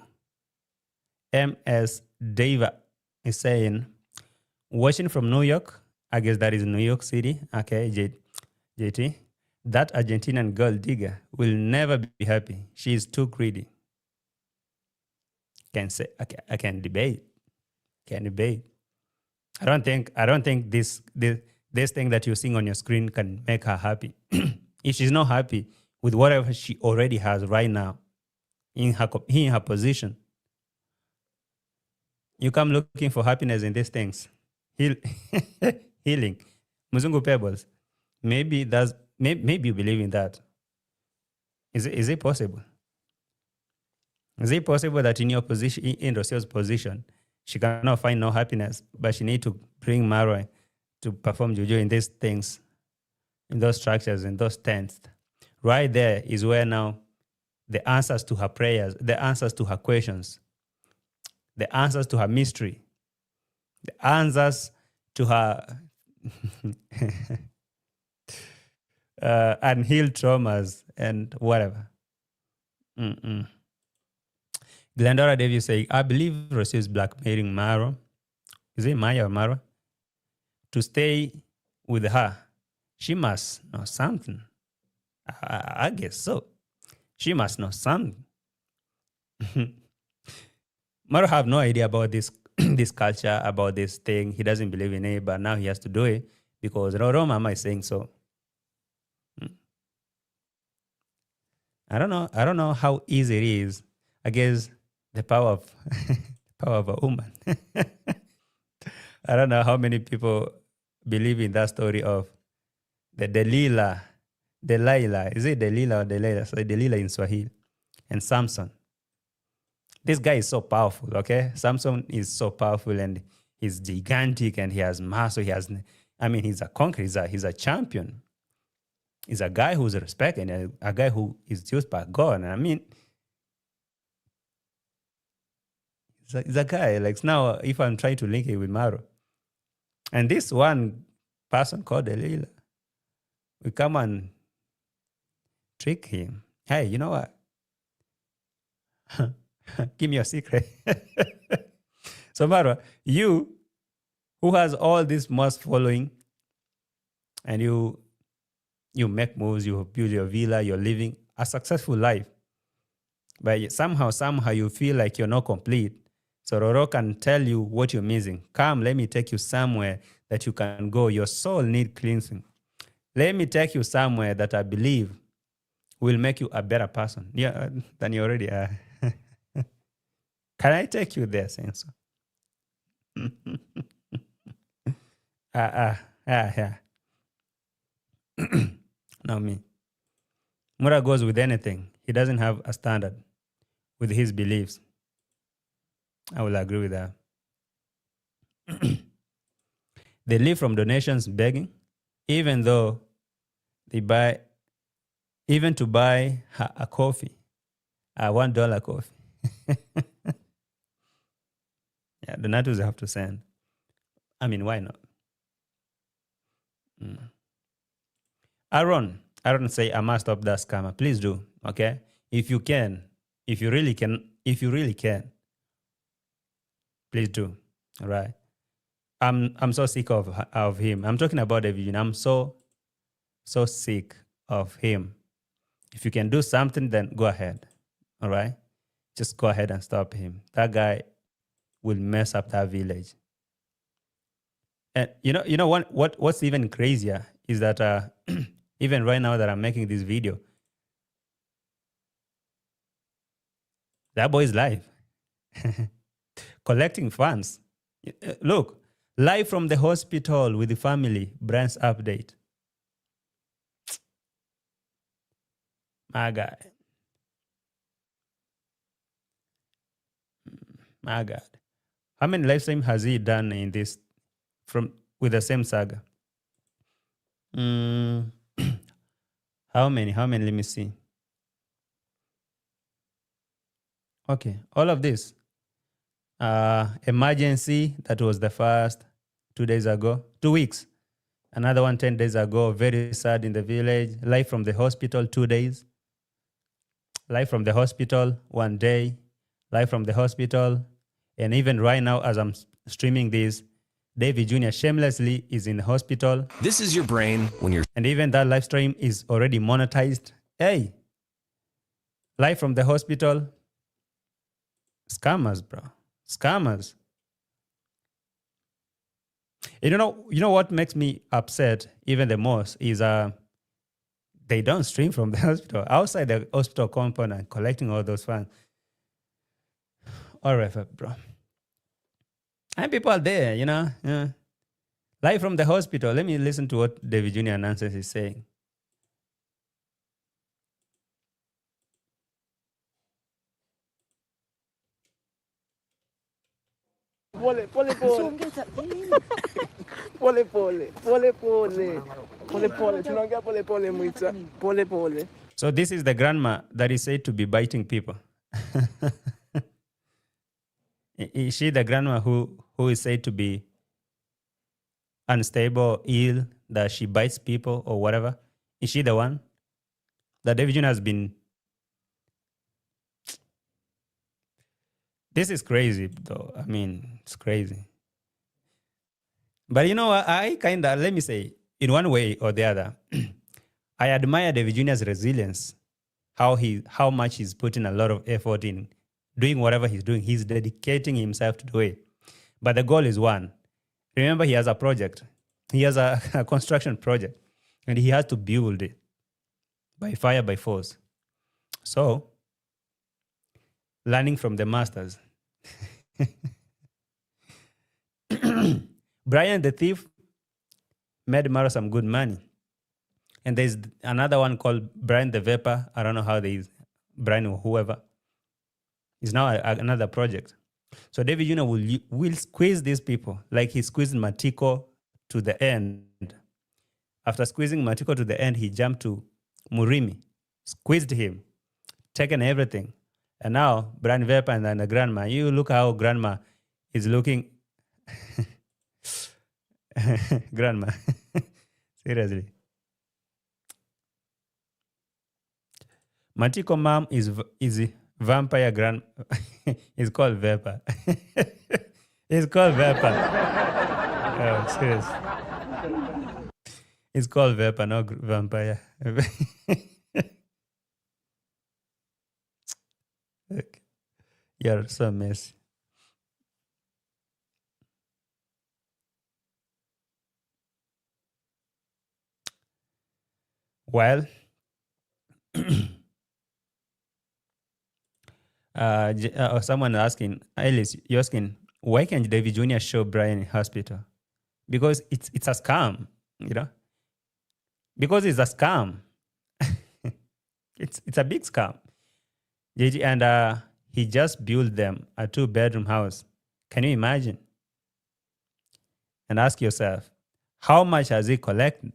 MS Deva is saying, watching from New York, I guess that is New York City. Okay, JT, that Argentinian girl digger will never be happy. She is too greedy. I can debate. I don't think this thing that you're seeing on your screen can make her happy. If she's not happy with whatever she already has right now in her position, you come looking for happiness in these things. Healing. Muzungu Pebbles. Maybe you believe in that. Is it possible? Is it possible that in your position, in Rocio's position, she cannot find no happiness, but she need to bring Marwa to perform Juju in these things, in those structures, in those tents? Right there is where now the answers to her prayers, the answers to her questions, the answers to her mystery, the answers to her unhealed traumas and whatever. Glendora Davis saying, I believe Rocio is blackmailing Marwa. Is it Maya or Marwa? to stay with her, she must know something. I guess so. She must know something. Maro have no idea about this this culture, about this thing. He doesn't believe in it, but now he has to do it because Roro Mama is saying so. I don't know. I don't know how easy it is. I guess the power of power of a woman. I don't know how many people believe in that story of the Delilah. Is it Delilah or Delilah? So Delilah in Swahili. And Samson. This guy is so powerful, okay? Samson is so powerful and he's gigantic and he has muscle. He's a conqueror. He's a champion. He's a guy who's respected and a guy who is used by God. And I mean, he's a guy. Like now, if I'm trying to link it with Maro, and this one person called Delilah, we come and trick him. Hey, you know what? Give me your secret. So, Marwa, you who has all this mass following and you make moves, you build your villa, you're living a successful life, but somehow you feel like you're not complete. So Roro can tell you what you're missing. Come, let me take you somewhere that you can go. Your soul needs cleansing. Let me take you somewhere that I believe will make you a better person than you already are. Can I take you there, Senso? Yeah. Now me. Mura goes with anything. He doesn't have a standard with his beliefs. I will agree with that. They live from donations begging, even though they buy, even to buy a coffee, a $1 coffee. Yeah, the Natus have to send. I mean, why not? Aaron say, I must stop that scammer. Please do, okay? If you can, if you really can, please do, all right? I'm so sick of him. I'm talking about Davy Jnr. I'm so sick of him. If you can do something, then go ahead, all right? Just go ahead and stop him. That guy will mess up that village. And you know what's even crazier is that even right now that I'm making this video, that boy is live, collecting funds. Look, live from the hospital with the family, Brand's update. My God. My God. How many live streams has he done in this with the same saga? How many? Let me see. Okay, all of this. Emergency, that was the first 2 days ago, 2 weeks. Another one 10 days ago, very sad in the village. Live from the hospital, 2 days. Live from the hospital, 1 day. Live from the hospital. And even right now, as I'm streaming this, Davy Jr. shamelessly is in the hospital. This is your brain when you're... And even that live stream is already monetized. Hey, live from the hospital. Scammers, bro. Scammers. You know what makes me upset even the most is they don't stream from the hospital. Outside the hospital compound and collecting all those funds. All right, bro. And people are there, Yeah. Live from the hospital. Let me listen to what Davy Jr. Nonsense is saying. Pole. Tunaongea pole mwita. Pole. So this is the grandma that is said to be biting people. Is she the grandma who is said to be unstable, ill, that she bites people or whatever? Is she the one? That Davy Jnr. has been... This is crazy, though. I mean, it's crazy. But you know, I kind of, let me say, in one way or the other, I admire Davy Jr.'s resilience, how much he's putting a lot of effort in doing whatever he's doing. He's dedicating himself to do it. But the goal is one. Remember, he has a project. He has a construction project, and he has to build it by fire, by force. So, learning from the masters. Brian the thief made Marwa some good money. And there's another one called Brian the Vapor. I don't know how they, Brian or whoever. Is now another project. So Davy Jr. will squeeze these people like he squeezed Matiko to the end. After squeezing Matiko to the end, he jumped to Murimi, squeezed him, taken everything. And now, Brian Vapor and then the grandma, you look how grandma is looking. Grandma, seriously. Matiko mom is vampire grand. It's called Vapor. It's called Vapor. Oh, serious. It's called Vapor, not vampire. Look, you're so messy. Well, someone asking, Alice, you're asking, why can't Davy Jr. show Brian in hospital? Because it's a scam, you know? Because it's a scam. It's a big scam. JG, and he just built them a 2-bedroom house. Can you imagine? And ask yourself, how much has he collected?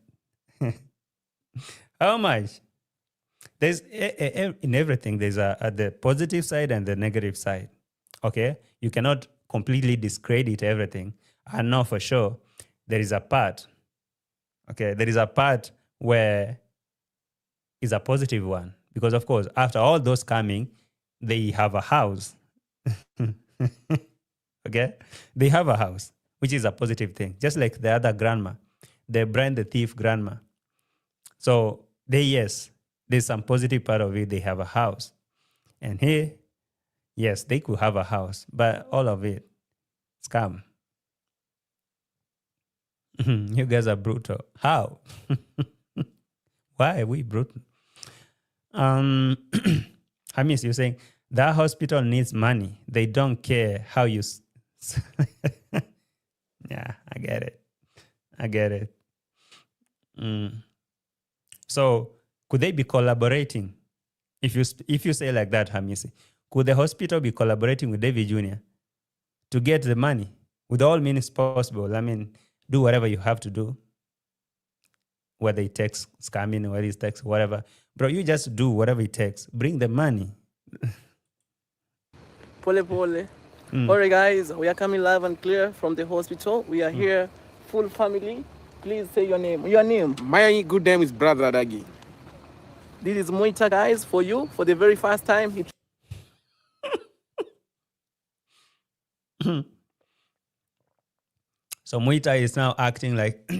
How much? There's in everything, there's the positive side and the negative side. Okay? You cannot completely discredit everything. I know for sure there is a part. Okay? There is a part where is a positive one. Because, of course, after all those coming, they have a house. Okay? They have a house, which is a positive thing. Just like the other grandma, the Brian the thief grandma. So, yes, there's some positive part of it. They have a house. And here, yes, they could have a house, but all of it, scam. You guys are brutal. How? Why are we brutal? Hamis, you're saying that hospital needs money. They don't care how you. Yeah, I get it. I get it. So, could they be collaborating? If you say like that, Hamisi, could the hospital be collaborating with Davy Jr. to get the money with all means possible? I mean, do whatever you have to do, whether it takes scamming, whether it takes whatever. Bro, you just do whatever it takes. Bring the money. Pole pole. All right, guys, we are coming live and clear from the hospital. We are here, full family. Please say your name. Your name? My good name is Brother Adagi. This is Moita, guys, for you, for the very first time. So Moita is now acting like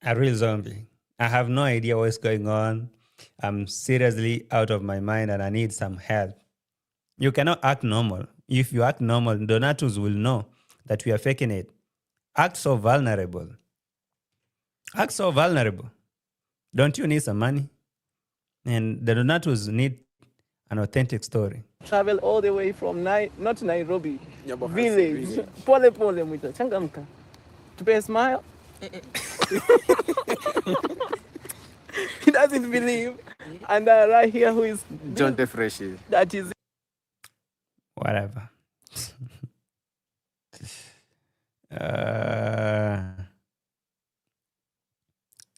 a real zombie. I have no idea what's going on. I'm seriously out of my mind and I need some help. You cannot act normal. If you act normal, Donatus will know that we are faking it. Act so vulnerable. Act so vulnerable. Don't you need some money? And the Donatus need an authentic story. Travel all the way from not Nairobi, Yabahasi village. Pole pole, Moita. Changamka. To pay a smile. He doesn't believe. And right here, who is John the Freshie. That is Whatever.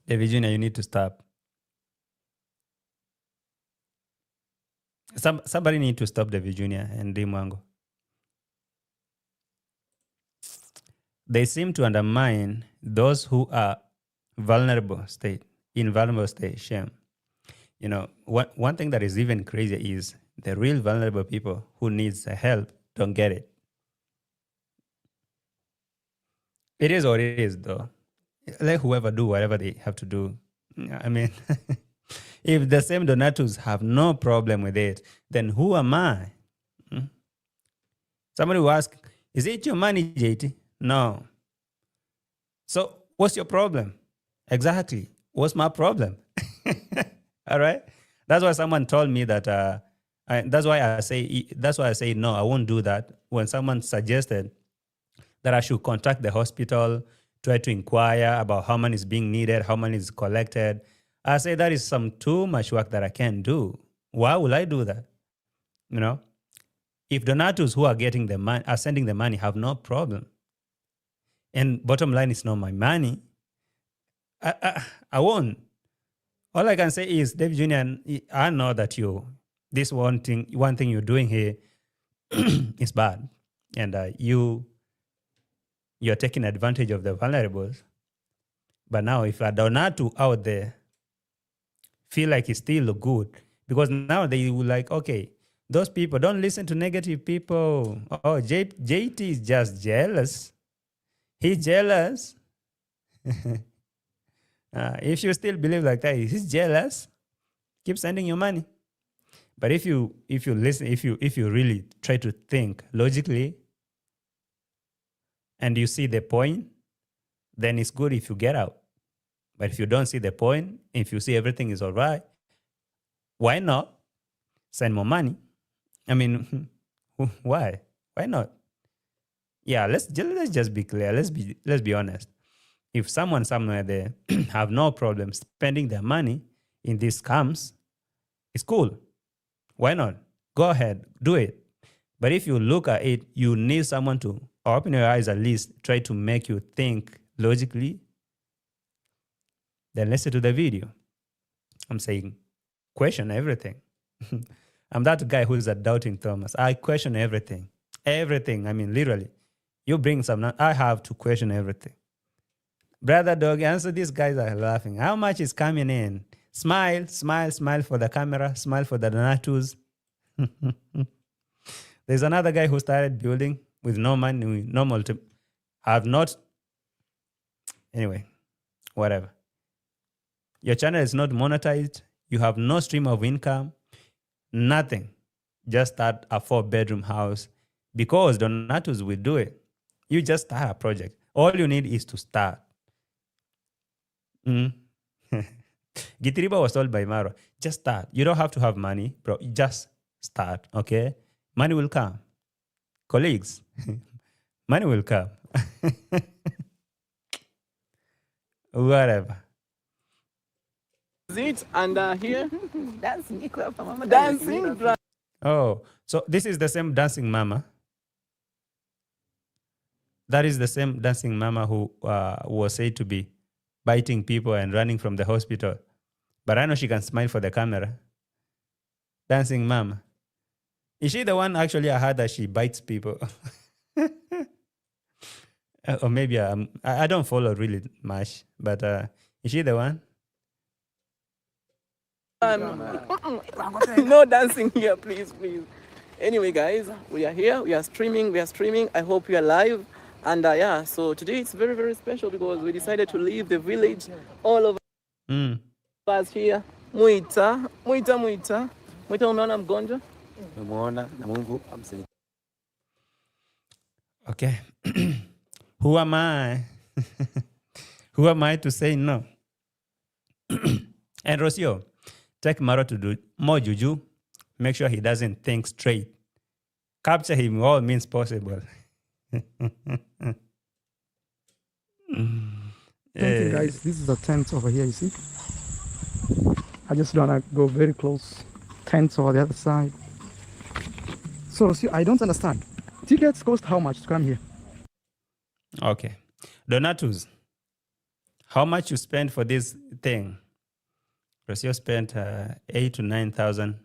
Davy Jr., you need to stop. Somebody need to stop Davy Jr. and Dee Mwango. They seem to undermine those who are in vulnerable state. Shame. You know, one thing that is even crazier is the real vulnerable people who needs help don't get it. It is what it is, though. Let whoever do whatever they have to do. I mean, if the same Donatus have no problem with it, then who am I? Somebody will ask, is it your money, JT? No. So what's your problem? Exactly. What's my problem? All right. That's why someone told me that. That's why I say no. I won't do that. When someone suggested that I should contact the hospital, try to inquire about how money is being needed, how money is collected, I say that is some too much work that I can't do. Why will I do that? You know, if donatus who are getting the money are sending the money have no problem, and bottom line is not my money, I won't. All I can say is, Davy Jnr, I know that this one thing you're doing here is bad, and you're taking advantage of the vulnerables. But now, if a donatu out there feel like it's still good, because now they will like, okay, those people, don't listen to negative people. Oh, JT is just jealous. He's jealous. If you still believe like that, he's jealous, keep sending your money. But if you listen, if you really try to think logically and you see the point, then it's good if you get out. But if you don't see the point, if you see everything is all right, why not send more money? I mean, why? Why not? Yeah, let's just be clear. Let's be honest. If someone somewhere there have no problem spending their money in these scams, it's cool. Why not? Go ahead, do it. But if you look at it, you need someone to open your eyes, at least try to make you think logically. Then listen to the video. I'm saying, question everything. I'm that guy who is a doubting Thomas. I question everything. Everything. I mean, literally. You bring some, I have to question everything. Brother Dog, answer. These guys are laughing. How much is coming in? Smile, smile, smile for the camera. Smile for the donatus. There's another guy who started building with no money, no multi. Have not. Anyway, whatever. Your channel is not monetized. You have no stream of income. Nothing. Just start a 4-bedroom house because donatus will do it. You just start a project. All you need is to start. Gitiriba was told by Marwa, just start. You don't have to have money, bro. Just start, okay? Money will come. Colleagues, money will come. Whatever. It and here Dancing. Oh, so this is the same dancing mama. That is the same dancing mama who was said to be biting people and running from the hospital. But I know she can smile for the camera. Dancing mama. Is she the one actually I heard that she bites people? Or maybe I don't follow really much, but is she the one? No dancing here, please. Anyway, guys, we are here. We are streaming. I hope you are live. And yeah, so today it's very, very special because we decided to leave the village. All of us here. Muita, unaona mgonjwa? Umeona na Mungu amsaidie. Okay. Who am I? Who am I to say no? And Rocio, take Marwa to do more juju. Make sure he doesn't think straight. Capture him all means possible. Thank you, guys. This is a tent over here, you see? I just don't want to go very close. Tents over the other side. So, see, I don't understand. Tickets cost how much to come here? Okay. Donatus, how much you spend for this thing? Rocio spent 8,000 to 9,000.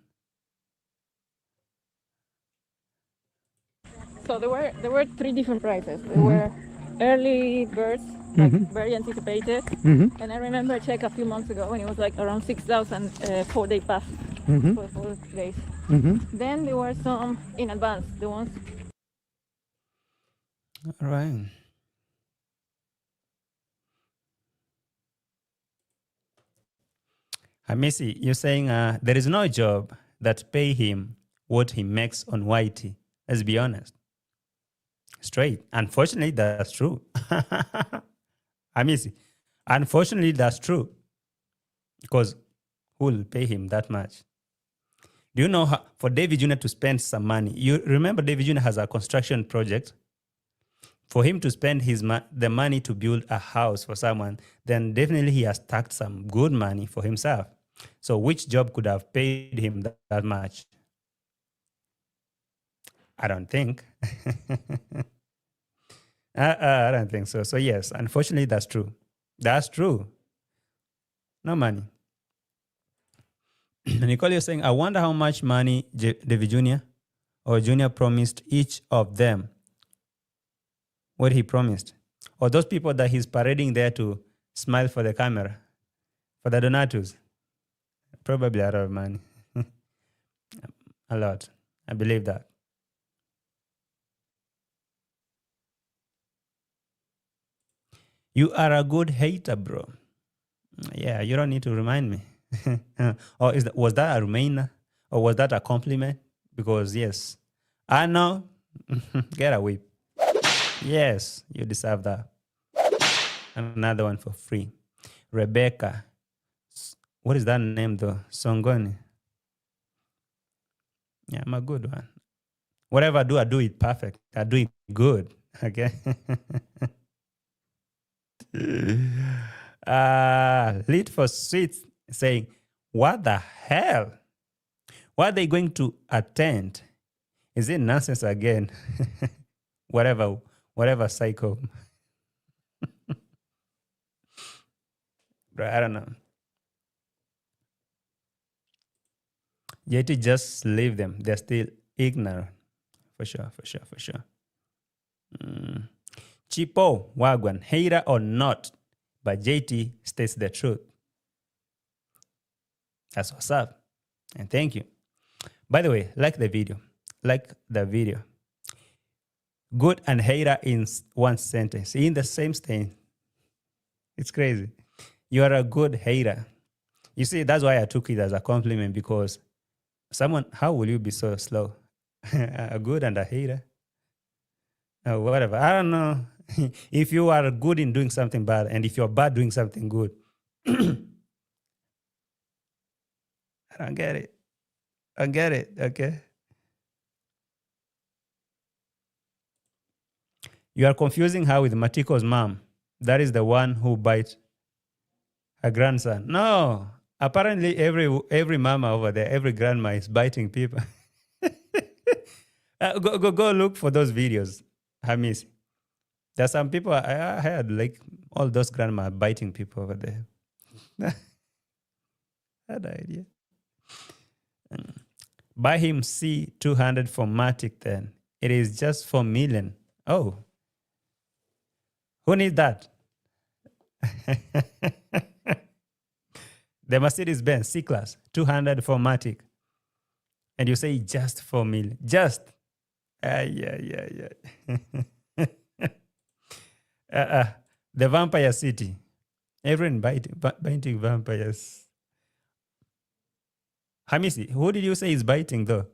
So there were 3 different prices. There were early birds, like very anticipated. And I remember I checked a few months ago and it was like around 6,000 4-day pass for 4 days. Then there were some in advance, the ones. All right. Hamisi, you're saying there is no job that pay him what he makes on YT. Let's be honest. Straight. Unfortunately, that's true. Hamisi, unfortunately, that's true. Because who will pay him that much? Do you know how, for Davy Jnr. to spend some money? You remember Davy Jnr. has a construction project. For him to spend the money to build a house for someone, then definitely he has stacked some good money for himself. So which job could have paid him that much? I don't think. I don't think so. So yes, unfortunately, that's true. That's true. No money. Nicole, you're saying, I wonder how much money Davy Jr. or Junior promised each of them. What he promised. Or those people that he's parading there to smile for the camera, for the donatus. Probably a lot of money. A lot. I believe that. You are a good hater, bro. Yeah, you don't need to remind me. Or was that a reminder? Or was that a compliment? Because yes, I know. Get a whip. Yes, you deserve that. Another one for free. Rebecca. What is that name though? Songoni. Yeah, I'm a good one. Whatever I do it perfect. I do it good. Okay. Lead for Sweets saying, what the hell? What are they going to attend? Is it nonsense again? whatever cycle. Bro, I don't know. JT, just leave them. They're still ignorant. For sure. Chipo, Wagwan, hater or not, but JT states the truth. That's what's up. And thank you. By the way, like the video. Good and hater in one sentence. In the same sentence. It's crazy. You are a good hater. You see, that's why I took it as a compliment, because how will you be so slow? A good and a hater? Whatever. I don't know. If you are good in doing something bad, and if you're bad doing something good, I don't get it. Okay? You are confusing her with Matiko's mom. That is the one who bites her grandson. No. Apparently, every mama over there, every grandma is biting people. Go look for those videos, Hamis. There's some people I heard, like all those grandma biting people over there. Had an idea. Buy him C200 for Matic then. It is just 4 million. Oh. Who needs that? The Mercedes-Benz C-Class, 200 for Matic. And you say just 4 million. Just. Yeah. The Vampire City. Everyone biting vampires. Hamisi, who did you say is biting though?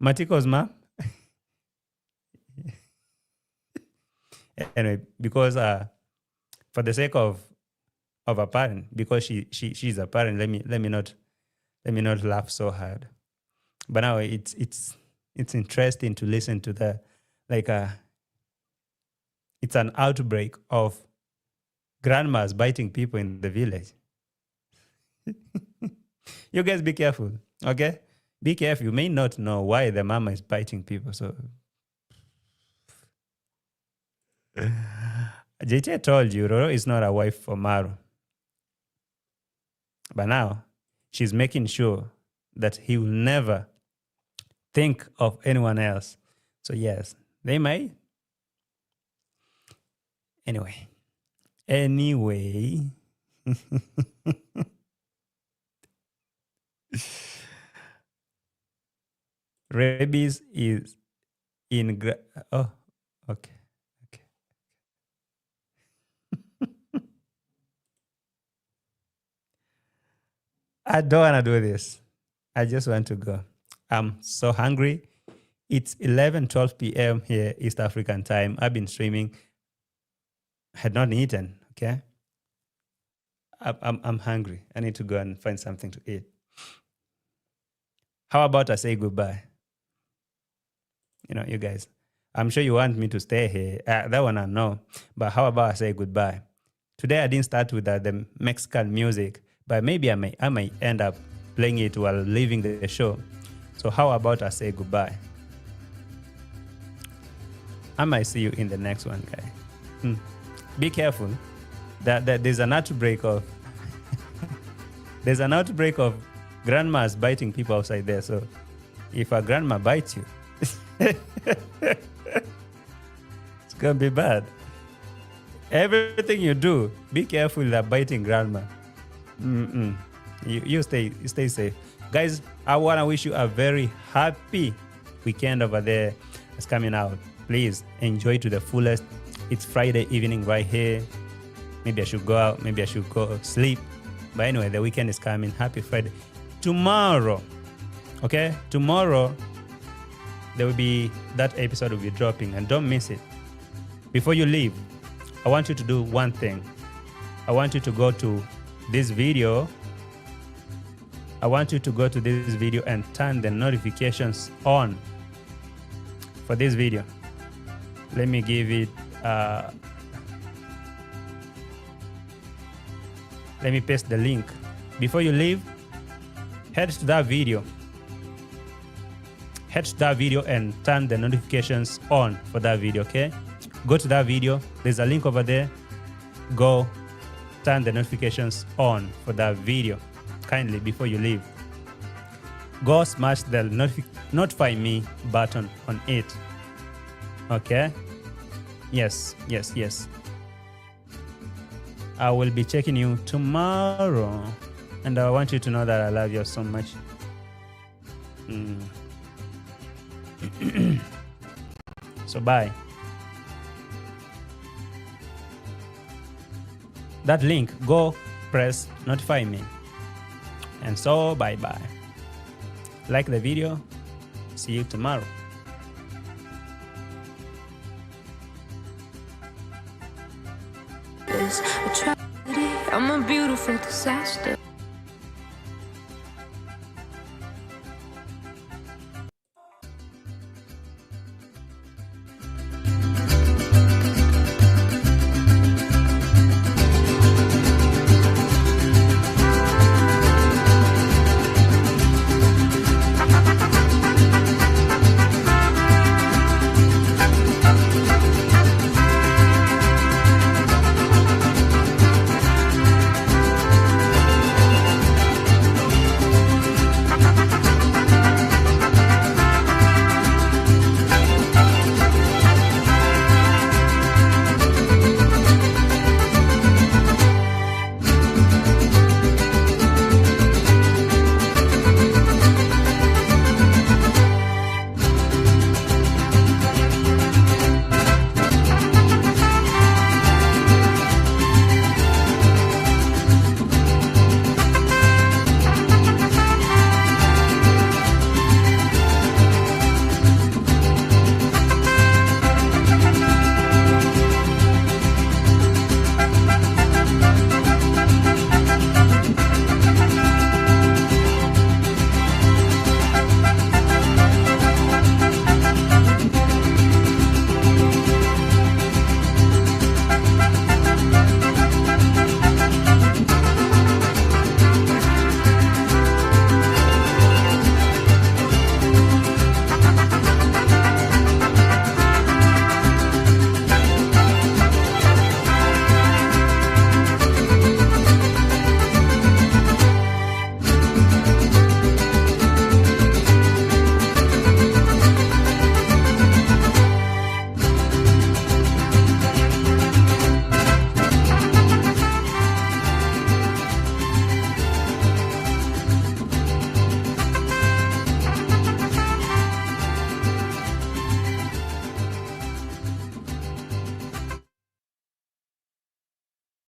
Matiko's mom? Anyway, because for the sake of a parent, because she's a parent, let me not laugh so hard. But now it's interesting to listen to the it's an outbreak of grandmas biting people in the village. You guys be careful, okay? Be careful. You may not know why the mama is biting people. So JT told you Roro is not a wife for Maru. But now she's making sure that he will never think of anyone else. So yes, they may. Anyway. Rabies is in... oh, okay. I don't want to do this. I just want to go. I'm so hungry. It's 12 p.m. here, East African time. I've been streaming. Had not eaten, okay? I'm hungry. I need to go and find something to eat. How about I say goodbye? You know, you guys, I'm sure you want me to stay here. That one I know. But how about I say goodbye? Today I didn't start with the Mexican music, but maybe I may end up playing it while leaving the show. So how about I say goodbye? I might see you in the next one, guy. Be careful. That there's an outbreak of grandmas biting people outside there. So if a grandma bites you, it's gonna be bad. Everything you do, be careful that biting grandma. You stay safe, guys. I wanna wish you a very happy weekend over there. It's coming out. Please enjoy to the fullest. It's Friday evening right here. Maybe I should go out. Maybe I should go sleep. But anyway, the weekend is coming. Happy Friday. Tomorrow, okay? Tomorrow, there will be, that episode will be dropping. And don't miss it. Before you leave, I want you to do one thing. I want you to go to this video. I want you to go to this video and turn the notifications on for this video. Let me give it... let me paste the link. Before you leave, head to that video. Head to that video and turn the notifications on for that video, okay? Go to that video. There's a link over there. Go turn the notifications on for that video. Kindly, before you leave. Go smash the notify me button on it. Okay? Yes. I will be checking you tomorrow. And I want you to know that I love you so much. So bye. That link, go press notify me. And so bye-bye. Like the video. See you tomorrow. A tragedy, I'm a beautiful disaster.